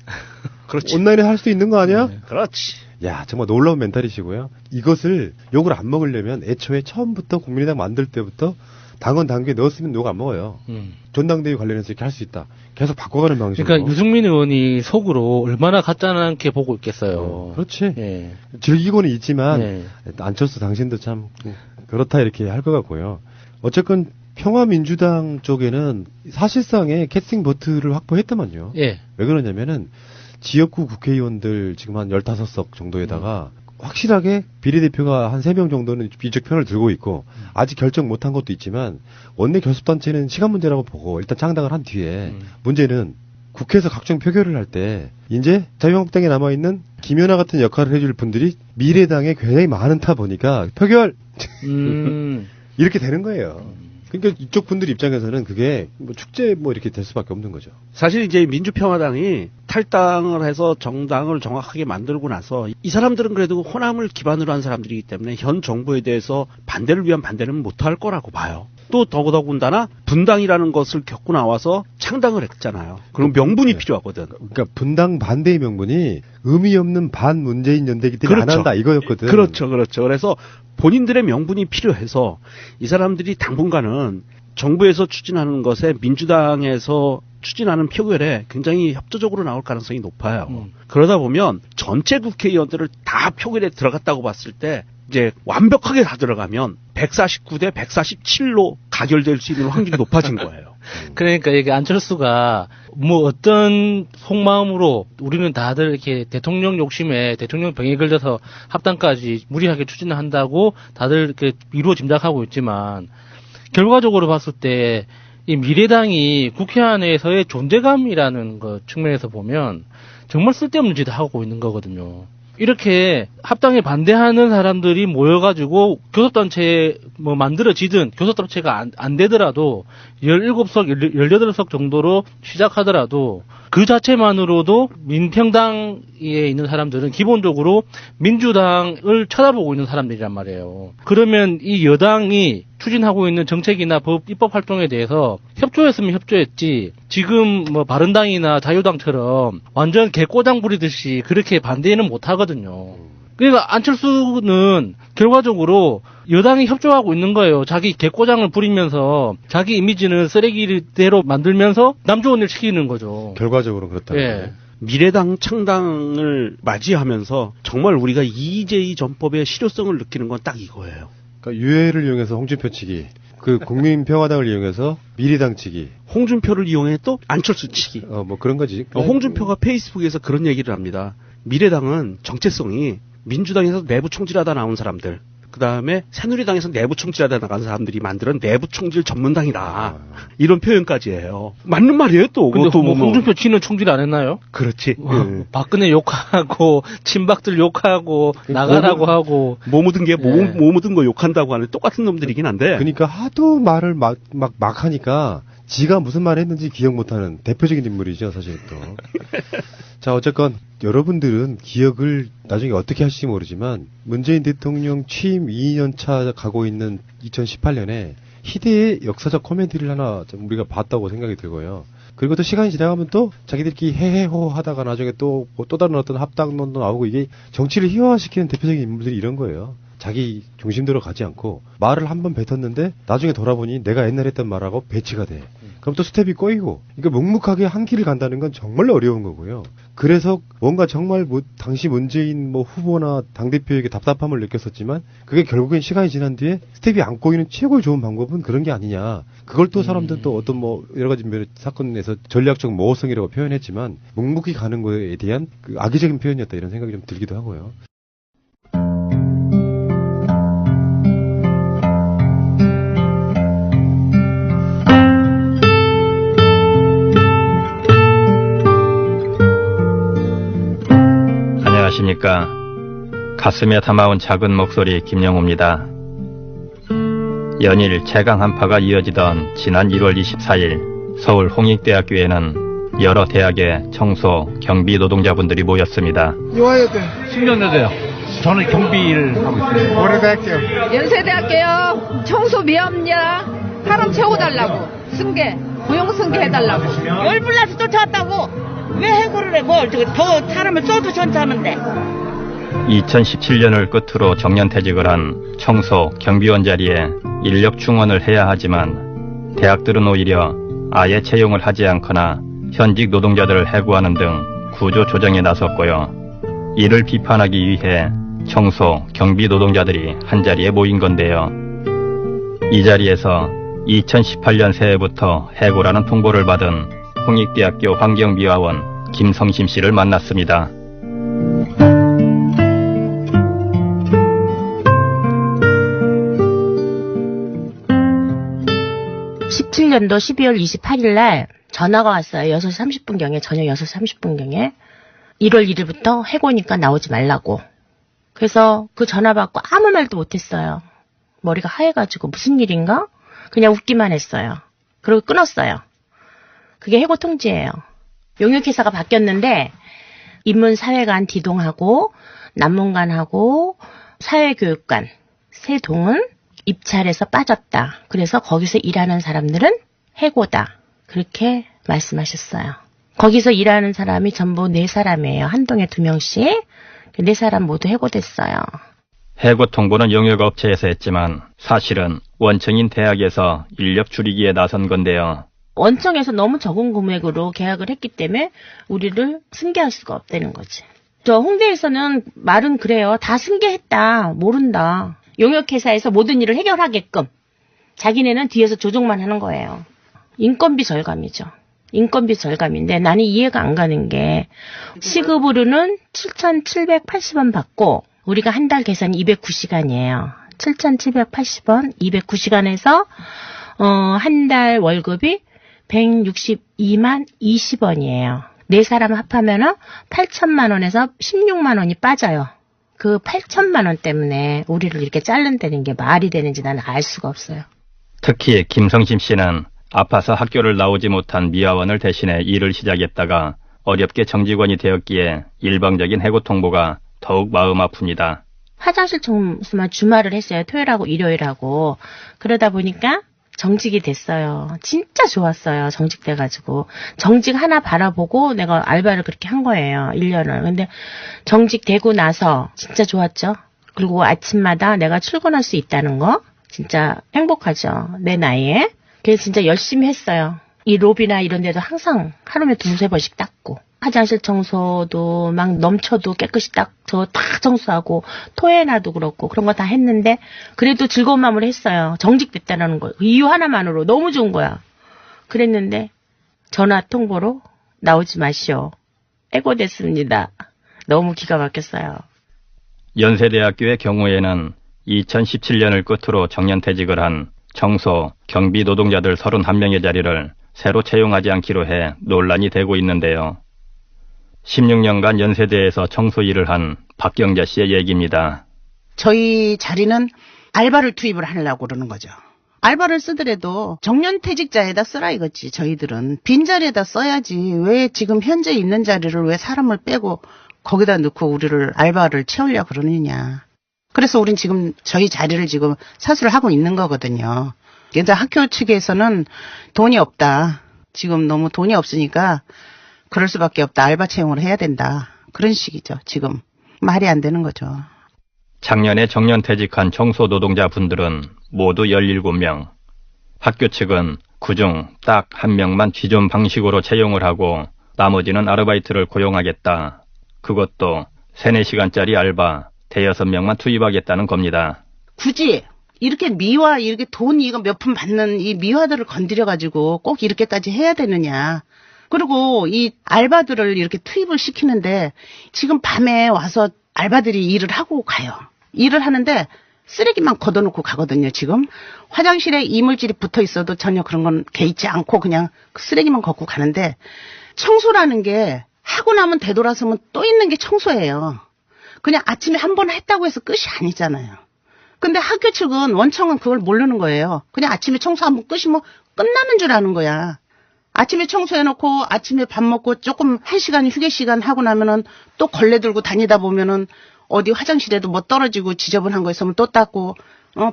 그렇지. 온라인에 할 수 있는 거 아니야? 네. 그렇지. 야, 정말 놀라운 멘탈이시고요. 이것을 욕을 안 먹으려면 애초에 처음부터 국민의당 만들 때부터 당원 당규에 넣었으면 욕 안 먹어요. 전당대회 관련해서 이렇게 할 수 있다. 계속 바꿔가는 방식으로. 그러니까 유승민 의원이 속으로 얼마나 가짜나게 보고 있겠어요. 그렇지. 예. 즐기고는 있지만 예. 안철수 당신도 참 그렇다 이렇게 할 것 같고요. 어쨌건 평화민주당 쪽에는 사실상의 캐스팅 보트를 확보했더만요. 예. 왜 그러냐면은 지역구 국회의원들 지금 한 15석 정도에다가 확실하게 비례대표가 한 3명 정도는 비적 편을 들고 있고 아직 결정 못한 것도 있지만 원내 교섭단체는 시간 문제라고 보고 일단 창당을 한 뒤에 문제는 국회에서 각종 표결을 할 때 이제 자유한국당에 남아있는 김연아 같은 역할을 해줄 분들이 미래당에 굉장히 많은 타 보니까 표결 이렇게 되는 거예요. 그러니까 이쪽 분들 입장에서는 그게 뭐 축제 뭐 이렇게 될 수밖에 없는 거죠. 사실 이제 민주평화당이 탈당을 해서 정당을 정확하게 만들고 나서 이 사람들은 그래도 호남을 기반으로 한 사람들이기 때문에 현 정부에 대해서 반대를 위한 반대는 못할 거라고 봐요. 또 더군다나 분당이라는 것을 겪고 나와서 창당을 했잖아요. 그럼 명분이 필요하거든. 그러니까 분당 반대의 명분이 의미 없는 반문재인 연대이기 때문에 안 한다 이거였거든. 그렇죠. 그래서 본인들의 명분이 필요해서 이 사람들이 당분간은 정부에서 추진하는 것에 민주당에서 추진하는 표결에 굉장히 협조적으로 나올 가능성이 높아요. 그러다 보면 전체 국회의원들을 다 표결에 들어갔다고 봤을 때 이제 완벽하게 다 들어가면 149대 147로 가결될 수 있는 확률이 높아진 거예요. 그러니까 이게 안철수가 뭐 어떤 속마음으로 우리는 다들 이렇게 대통령 욕심에 대통령 병에 걸려서 합당까지 무리하게 추진한다고 다들 이렇게 미루어 짐작하고 있지만 결과적으로 봤을 때 이 미래당이 국회 안에서의 존재감이라는 것 측면에서 보면 정말 쓸데없는 짓을 하고 있는 거거든요. 이렇게 합당에 반대하는 사람들이 모여가지고 교섭단체 뭐 만들어지든 교섭단체가 안 되더라도 17석, 18석 정도로 시작하더라도 그 자체만으로도 민평당에 있는 사람들은 기본적으로 민주당을 쳐다보고 있는 사람들이란 말이에요. 그러면 이 여당이 추진하고 있는 정책이나 입법 활동에 대해서 협조했으면 협조했지 지금 뭐 바른당이나 자유당처럼 완전 개꼬장 부리듯이 그렇게 반대는 못 하거든요. 그러니까 안철수는 결과적으로 여당이 협조하고 있는 거예요. 자기 개꼬장을 부리면서 자기 이미지는 쓰레기대로 만들면서 남 좋은 일 시키는 거죠. 결과적으로 그렇다. 예. 미래당 창당을 맞이하면서 정말 우리가 이재희 전법의 실효성을 느끼는 건 딱 이거예요. 그러니까 유해를 이용해서 홍준표 치기, 그 국민평화당을 이용해서 미래당 치기, 홍준표를 이용해 또 안철수 치기. 뭐 그런 거지. 홍준표가 페이스북에서 그런 얘기를 합니다. 미래당은 정체성이 민주당에서 내부 총질하다 나온 사람들, 그 다음에 새누리당에서 내부 총질하다 나간 사람들이 만드는 내부 총질 전문당이다. 이런 표현까지 해요. 맞는 말이에요 또. 근데 뭐 홍준표 치는 총질 안 했나요? 그렇지. 박근혜 욕하고 친박들 욕하고 나가라고 하고 뭐 묻은 게 뭐 묻은 거 욕한다고 하는 똑같은 놈들이긴 한데. 그러니까 하도 말을 막 하니까 지가 무슨 말 했는지 기억 못하는 대표적인 인물이죠, 사실 또. 자, 어쨌건 여러분들은 기억을 나중에 어떻게 하실지 모르지만 문재인 대통령 취임 2년 차 가고 있는 2018년에 희대의 역사적 코미디를 하나 우리가 봤다고 생각이 들고요. 그리고 또 시간이 지나가면 또 자기들끼리 헤헤호 하다가 나중에 또 다른 어떤 합당론도 나오고 이게 정치를 희화화시키는 대표적인 인물들이 이런 거예요. 자기 중심대로 가지 않고 말을 한번 뱉었는데 나중에 돌아보니 내가 옛날에 했던 말하고 배치가 돼. 그럼 또 스텝이 꼬이고. 그러니까 묵묵하게 한 길을 간다는 건 정말 어려운 거고요. 그래서 뭔가 정말 당시 문재인 후보나 당대표에게 답답함을 느꼈었지만 그게 결국엔 시간이 지난 뒤에 스텝이 안 꼬이는 최고의 좋은 방법은 그런 게 아니냐. 그걸 또 사람들은 또 어떤 여러 가지 사건에서 전략적 모호성이라고 표현했지만 묵묵히 가는 거에 대한 그 악의적인 표현이었다 이런 생각이 좀 들기도 하고요. 안녕하십니까. 가슴에 담아온 작은 목소리 김영호입니다. 연일 최강 한파가 이어지던 지난 1월 24일 서울 홍익대학교에는 여러 대학의 청소, 경비 노동자분들이 모였습니다. 요화여대. 숙련여대요. 저는 경비를 하고 있어요. 고려대학교. 연세대학교요. 청소 미합니다. 사람 채워달라고. 승계, 고용 승계 해달라고. 열불나서 쫓아왔다고. 왜 해고를 해? 더 사람을 쏘도 전차하는데. 2017년을 끝으로 정년퇴직을 한 청소, 경비원 자리에 인력 충원을 해야 하지만 대학들은 오히려 아예 채용을 하지 않거나 현직 노동자들을 해고하는 등 구조 조정에 나섰고요. 이를 비판하기 위해 청소, 경비 노동자들이 한자리에 모인 건데요. 이 자리에서 2018년 새해부터 해고라는 통보를 받은 홍익대학교 환경미화원 김성심 씨를 만났습니다. 17년도 12월 28일 날 전화가 왔어요. 6시 30분경에, 저녁 6시 30분경에. 1월 1일부터 해고니까 나오지 말라고. 그래서 그 전화 받고 아무 말도 못했어요. 머리가 하얘가지고 무슨 일인가? 그냥 웃기만 했어요. 그리고 끊었어요. 그게 해고 통지예요. 용역회사가 바뀌었는데 인문사회관 디동하고 남문관하고 사회교육관 세 동은 입찰에서 빠졌다. 그래서 거기서 일하는 사람들은 해고다. 그렇게 말씀하셨어요. 거기서 일하는 사람이 전부 4사람이에요. 한 동에 2명씩. 4사람 모두 해고됐어요. 해고 통보는 용역업체에서 했지만 사실은 원청인 대학에서 인력 줄이기에 나선 건데요. 원청에서 너무 적은 금액으로 계약을 했기 때문에 우리를 승계할 수가 없다는 거지. 저 홍대에서는 말은 그래요. 다 승계했다. 모른다. 용역회사에서 모든 일을 해결하게끔. 자기네는 뒤에서 조종만 하는 거예요. 인건비 절감이죠. 인건비 절감인데 나는 이해가 안 가는 게 시급으로는 7,780원 받고 우리가 한 달 계산 209시간이에요. 7,780원, 209시간에서 한 달 월급이 162만 20원이에요. 4사람 합하면 8천만 원에서 16만 원이 빠져요. 그 8천만 원 때문에 우리를 이렇게 자른다는 게 말이 되는지 나는 알 수가 없어요. 특히 김성심 씨는 아파서 학교를 나오지 못한 미화원을 대신해 일을 시작했다가 어렵게 정직원이 되었기에 일방적인 해고 통보가 더욱 마음 아픕니다. 화장실 청소만 주말을 했어요. 토요일하고 일요일하고. 그러다 보니까 정직이 됐어요. 진짜 좋았어요. 정직돼가지고. 정직 하나 바라보고 내가 알바를 그렇게 한 거예요. 1년을. 근데 정직되고 나서 진짜 좋았죠. 그리고 아침마다 내가 출근할 수 있다는 거 진짜 행복하죠. 내 나이에. 그래서 진짜 열심히 했어요. 이 로비나 이런 데도 항상 하루에 2-3번씩 닦고. 화장실 청소도 막 넘쳐도 깨끗이 저 다 청소하고 토해놔도 그렇고 그런 거 다 했는데 그래도 즐거운 마음으로 했어요. 정직됐다는 거. 이유 하나만으로 너무 좋은 거야. 그랬는데 전화 통보로 나오지 마시오. 해고됐습니다. 너무 기가 막혔어요. 연세대학교의 경우에는 2017년을 끝으로 정년퇴직을 한 청소, 경비 노동자들 31명의 자리를 새로 채용하지 않기로 해 논란이 되고 있는데요. 16년간 연세대에서 청소 일을 한 박경자 씨의 얘기입니다. 저희 자리는 알바를 투입을 하려고 그러는 거죠. 알바를 쓰더라도 정년퇴직자에다 쓰라 이거지. 저희들은 빈자리에다 써야지. 왜 지금 현재 있는 자리를 왜 사람을 빼고 거기다 넣고 우리를 알바를 채우려고 그러느냐. 그래서 우린 지금 저희 자리를 지금 사수를 하고 있는 거거든요. 그래서 학교 측에서는 돈이 없다. 지금 너무 돈이 없으니까 그럴 수밖에 없다. 알바 채용을 해야 된다. 그런 식이죠. 지금 말이 안 되는 거죠. 작년에 정년퇴직한 청소 노동자 분들은 모두 17명. 학교 측은 그중 딱 1명만 기존 방식으로 채용을 하고 나머지는 아르바이트를 고용하겠다. 그것도 3-4시간짜리 알바 5-6명만 투입하겠다는 겁니다. 굳이 이렇게 미화, 이렇게 돈 이거 몇 푼 받는 이 미화들을 건드려가지고 꼭 이렇게까지 해야 되느냐. 그리고 이 알바들을 이렇게 투입을 시키는데 지금 밤에 와서 알바들이 일을 하고 가요. 일을 하는데 쓰레기만 걷어놓고 가거든요, 지금. 화장실에 이물질이 붙어 있어도 전혀 그런 건 개의치 않고 그냥 쓰레기만 걷고 가는데 청소라는 게 하고 나면 되돌아서면 또 있는 게 청소예요. 그냥 아침에 한 번 했다고 해서 끝이 아니잖아요. 근데 학교 측은 원청은 그걸 모르는 거예요. 그냥 아침에 청소 한번 끄시면 끝나는 줄 아는 거야. 아침에 청소해놓고 아침에 밥 먹고 조금 1시간 휴게 시간 하고 나면은 또 걸레 들고 다니다 보면은 어디 화장실에도 뭐 떨어지고 지저분한 거 있으면 또 닦고,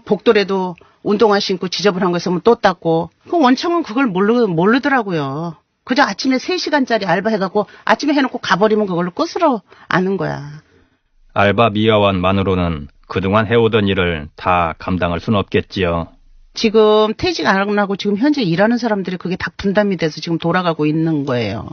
복도에도 운동화 신고 지저분한 거 있으면 또 닦고. 그 원청은 그걸 모르더라고요. 그저 아침에 3시간짜리 알바 해갖고 아침에 해놓고 가버리면 그걸로 끝으로 아는 거야. 알바 미화원만으로는 그동안 해오던 일을 다 감당할 순 없겠지요. 지금 퇴직 안 하고 지금 현재 일하는 사람들이 그게 다 분담이 돼서 지금 돌아가고 있는 거예요.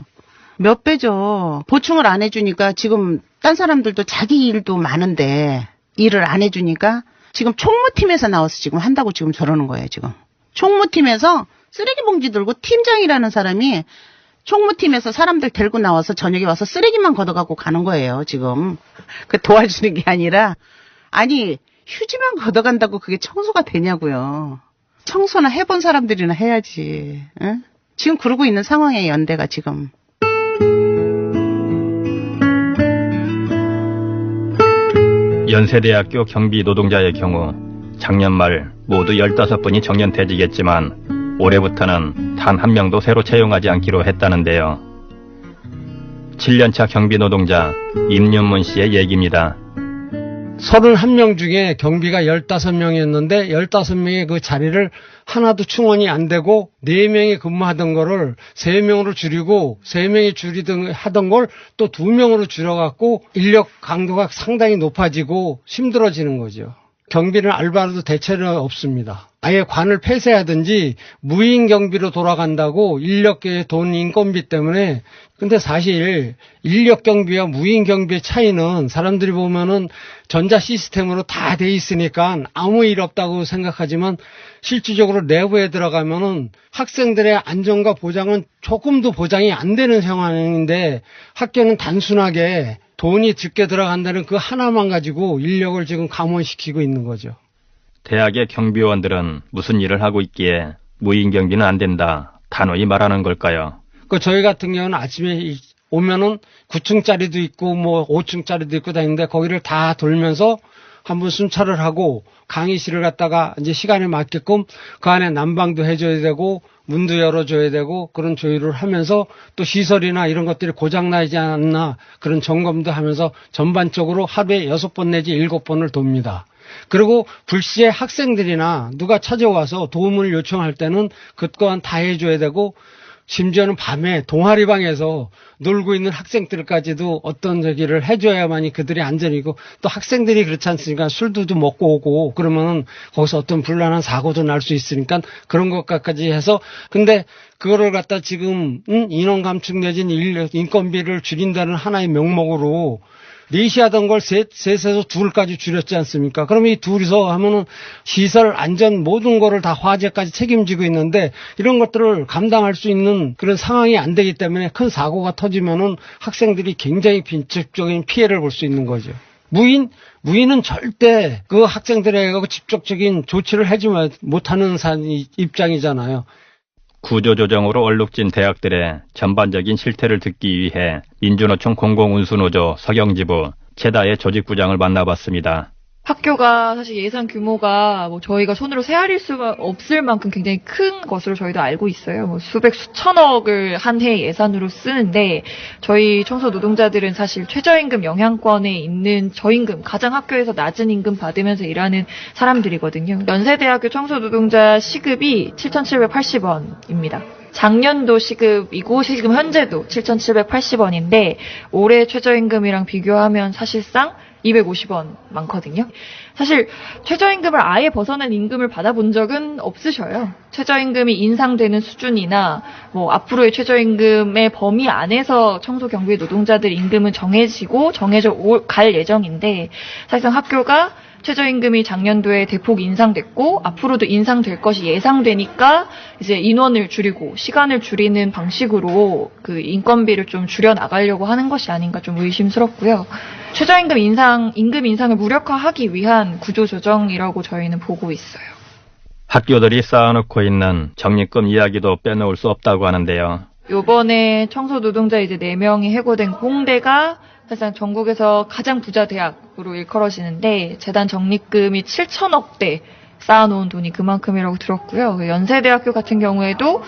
몇 배죠. 보충을 안 해주니까 지금 딴 사람들도 자기 일도 많은데 일을 안 해주니까 지금 총무팀에서 나와서 지금 한다고 지금 저러는 거예요, 지금. 총무팀에서 쓰레기 봉지 들고 팀장이라는 사람이 총무팀에서 사람들 데리고 나와서 저녁에 와서 쓰레기만 걷어가고 가는 거예요, 지금. 그 도와주는 게 아니라, 아니, 휴지만 걷어간다고 그게 청소가 되냐고요. 청소나 해본 사람들이나 해야지. 응? 지금 그러고 있는 상황이에요, 연대가 지금. 연세대학교 경비 노동자의 경우 작년 말 모두 15분이 정년퇴직했지만 올해부터는 단 1명도 새로 채용하지 않기로 했다는데요. 7년차 경비 노동자 임윤문 씨의 얘기입니다. 31명 중에 경비가 15명이었는데 15명의 그 자리를 하나도 충원이 안 되고 4명이 근무하던 거를 3명으로 줄이고 3명이 줄이던 하던 걸 또 2명으로 줄여갖고 인력 강도가 상당히 높아지고 힘들어지는 거죠. 경비는 알바로도 대체는 없습니다. 아예 관을 폐쇄하든지 무인 경비로 돌아간다고 인력계의 돈 인건비 때문에. 근데 사실 인력 경비와 무인 경비의 차이는 사람들이 보면은 전자 시스템으로 다 돼 있으니까 아무 일 없다고 생각하지만 실질적으로 내부에 들어가면은 학생들의 안전과 보장은 조금도 보장이 안 되는 상황인데 학교는 단순하게 돈이 적게 들어간다는 그 하나만 가지고 인력을 지금 감원시키고 있는 거죠. 대학의 경비원들은 무슨 일을 하고 있기에 무인 경비는 안 된다 단호히 말하는 걸까요? 저희 같은 경우는 아침에 오면은 9층짜리도 있고 뭐 5층짜리도 있고 다니는데 거기를 다 돌면서 한번 순찰을 하고 강의실을 갖다가 이제 시간에 맞게끔 그 안에 난방도 해줘야 되고 문도 열어줘야 되고 그런 조율을 하면서 또 시설이나 이런 것들이 고장나지 않나 그런 점검도 하면서 전반적으로 하루에 6번 내지 7번을 돕니다. 그리고 불시에 학생들이나 누가 찾아와서 도움을 요청할 때는 그 또한 다 해줘야 되고 심지어는 밤에 동아리방에서 놀고 있는 학생들까지도 어떤 저기를 해줘야만이 그들이 안전이고 또 학생들이 그렇지 않습니까? 술도 좀 먹고 오고 그러면 거기서 어떤 불안한 사고도 날 수 있으니까 그런 것까지 해서 근데 그거를 갖다 지금 인원 감축 내지는 인건비를 줄인다는 하나의 명목으로 4시 하던 걸 셋에서 2까지 줄였지 않습니까? 그러면 이 둘이서 하면은 시설, 안전 모든 거를 다 화재까지 책임지고 있는데 이런 것들을 감당할 수 있는 그런 상황이 안 되기 때문에 큰 사고가 터지면은 학생들이 굉장히 직접적인 피해를 볼 수 있는 거죠. 무인은 절대 그 학생들에게 직접적인 조치를 하지 못하는 입장이잖아요. 구조조정으로 얼룩진 대학들의 전반적인 실태를 듣기 위해 민주노총 공공운수노조 서경지부 체다의 조직부장을 만나봤습니다. 학교가 사실 예산 규모가 뭐 저희가 손으로 세알릴 수가 없을 만큼 굉장히 큰 것으로 저희도 알고 있어요. 뭐 수백 수천억을 한 해 예산으로 쓰는데 저희 청소 노동자들은 사실 최저임금 영향권에 있는 저임금, 가장 학교에서 낮은 임금 받으면서 일하는 사람들이거든요. 연세대학교 청소 노동자 시급이 7,780원입니다. 작년도 시급이고 지금 현재도 7,780원인데 올해 최저임금이랑 비교하면 사실상 250원 많거든요. 사실 최저임금을 아예 벗어난 임금을 받아본 적은 없으셔요. 최저임금이 인상되는 수준이나 뭐 앞으로의 최저임금의 범위 안에서 청소 경비 노동자들 임금은 정해져 갈 예정인데 사실상 학교가 최저임금이 작년도에 대폭 인상됐고 앞으로도 인상될 것이 예상되니까 이제 인원을 줄이고 시간을 줄이는 방식으로 그 인건비를 좀 줄여 나가려고 하는 것이 아닌가 좀 의심스럽고요. 최저임금 임금 인상을 무력화하기 위한 구조조정이라고 저희는 보고 있어요. 학교들이 쌓아놓고 있는 적립금 이야기도 빼놓을 수 없다고 하는데요. 요번에 청소 노동자 이제 4명이 해고된 홍대가 사실상 전국에서 가장 부자 대학으로 일컬어지는데 재단 적립금이 7천억대 쌓아놓은 돈이 그만큼이라고 들었고요. 연세대학교 같은 경우에도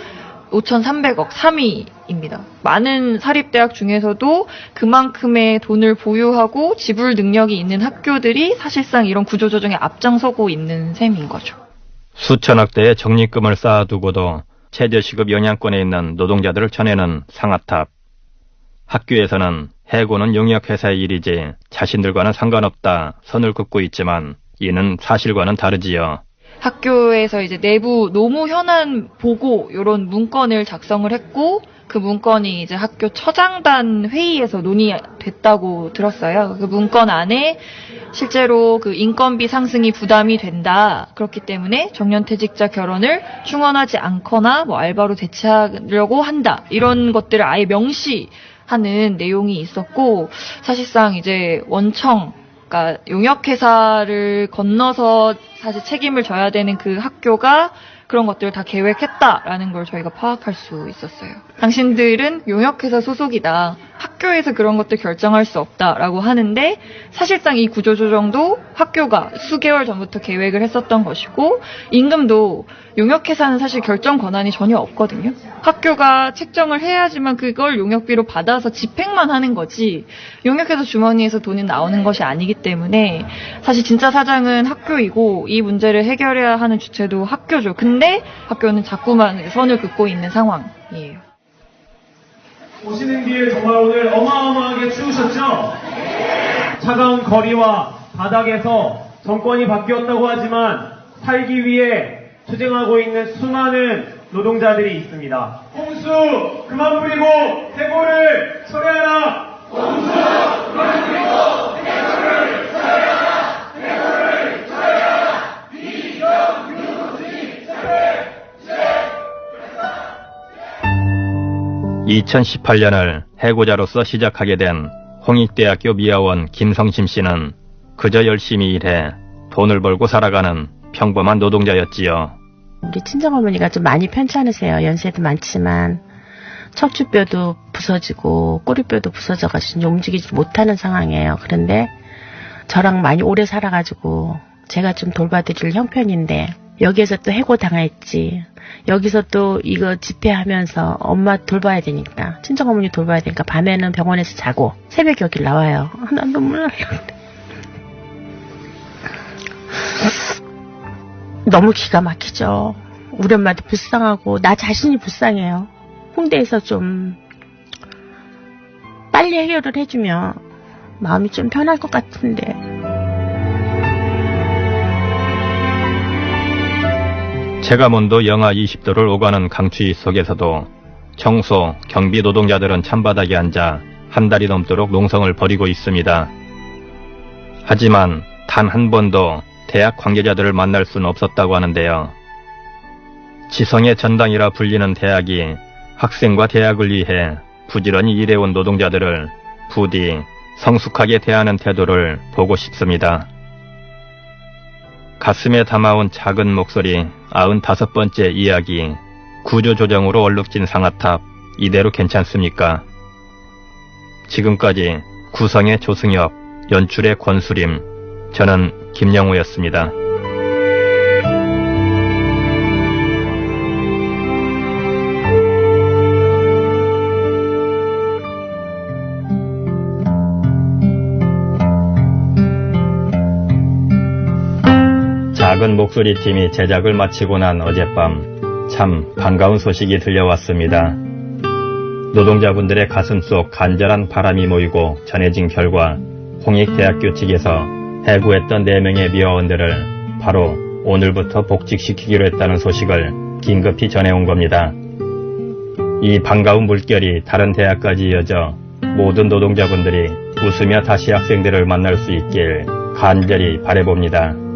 5,300억 3위입니다. 많은 사립대학 중에서도 그만큼의 돈을 보유하고 지불 능력이 있는 학교들이 사실상 이런 구조조정에 앞장서고 있는 셈인 거죠. 수천억대의 적립금을 쌓아두고도 최저시급 영향권에 있는 노동자들을 쳐내는 상아탑. 학교에서는 해고는 용역회사의 일이지 자신들과는 상관없다 선을 긋고 있지만 이는 사실과는 다르지요. 학교에서 이제 내부 노무 현안 보고 이런 문건을 작성을 했고 그 문건이 이제 학교 처장단 회의에서 논의됐다고 들었어요. 그 문건 안에 실제로 그 인건비 상승이 부담이 된다. 그렇기 때문에 정년퇴직자 결혼을 충원하지 않거나 뭐 알바로 대체하려고 한다. 이런 것들을 아예 명시하는 내용이 있었고 사실상 이제 원청 그러니까 용역회사를 건너서 사실 책임을 져야 되는 그 학교가 그런 것들을 다 계획했다라는 걸 저희가 파악할 수 있었어요. 당신들은 용역회사 소속이다. 학교에서 그런 것들 결정할 수 없다라고 하는데 사실상 이 구조조정도 학교가 수개월 전부터 계획을 했었던 것이고 임금도 용역회사는 사실 결정 권한이 전혀 없거든요. 학교가 책정을 해야지만 그걸 용역비로 받아서 집행만 하는 거지 용역회사 주머니에서 돈이 나오는 것이 아니기 때문에 사실 진짜 사장은 학교이고 이 문제를 해결해야 하는 주체도 학교죠. 근데 학교는 자꾸만 선을 긋고 있는 상황이에요. 오시는 길 정말 오늘 어마어마하게 추우셨죠? 차가운 거리와 바닥에서 정권이 바뀌었다고 하지만 살기 위해 투쟁하고 있는 수많은 노동자들이 있습니다. 홍수 그만 부리고 해고를 철회하라! 홍수 그만 부리고 해고를 철회하라! 해고를 철회하라! 비정규직 철회! 2018년을 해고자로서 시작하게 된 홍익대학교 미화원 김성심 씨는 그저 열심히 일해 돈을 벌고 살아가는 평범한 노동자였지요. 우리 친정어머니가 좀 많이 편찮으세요. 연세도 많지만 척추뼈도 부서지고 꼬리뼈도 부서져가지고 움직이지 못하는 상황이에요. 그런데 저랑 많이 오래 살아가지고 제가 좀 돌봐드릴 형편인데 여기에서 또 해고 당했지. 여기서 또 이거 집회하면서 엄마 돌봐야 되니까 친정어머니 돌봐야 되니까 밤에는 병원에서 자고 새벽에 여기 나와요. 난 눈물 날려는데 너무 기가 막히죠. 우리 엄마도 불쌍하고 나 자신이 불쌍해요. 홍대에서 좀 빨리 해결을 해주면 마음이 좀 편할 것 같은데. 체감온도 영하 20도를 오가는 강추위 속에서도 청소, 경비 노동자들은 찬바닥에 앉아 한 달이 넘도록 농성을 벌이고 있습니다. 하지만 단 한 번도 대학 관계자들을 만날 수는 없었다고 하는데요. 지성의 전당이라 불리는 대학이 학생과 대학을 위해 부지런히 일해온 노동자들을 부디 성숙하게 대하는 태도를 보고 싶습니다. 가슴에 담아온 작은 목소리 95번째 이야기 구조조정으로 얼룩진 상아탑 이대로 괜찮습니까? 지금까지 구성의 조승엽, 연출의 권수림, 저는 김영우였습니다. 작은 목소리 팀이 제작을 마치고 난 어젯밤 참 반가운 소식이 들려왔습니다. 노동자분들의 가슴 속 간절한 바람이 모이고 전해진 결과 홍익대학교 측에서 해고했던 4명의 미화원들을 바로 오늘부터 복직시키기로 했다는 소식을 긴급히 전해온 겁니다. 이 반가운 물결이 다른 대학까지 이어져 모든 노동자분들이 웃으며 다시 학생들을 만날 수 있길 간절히 바라봅니다.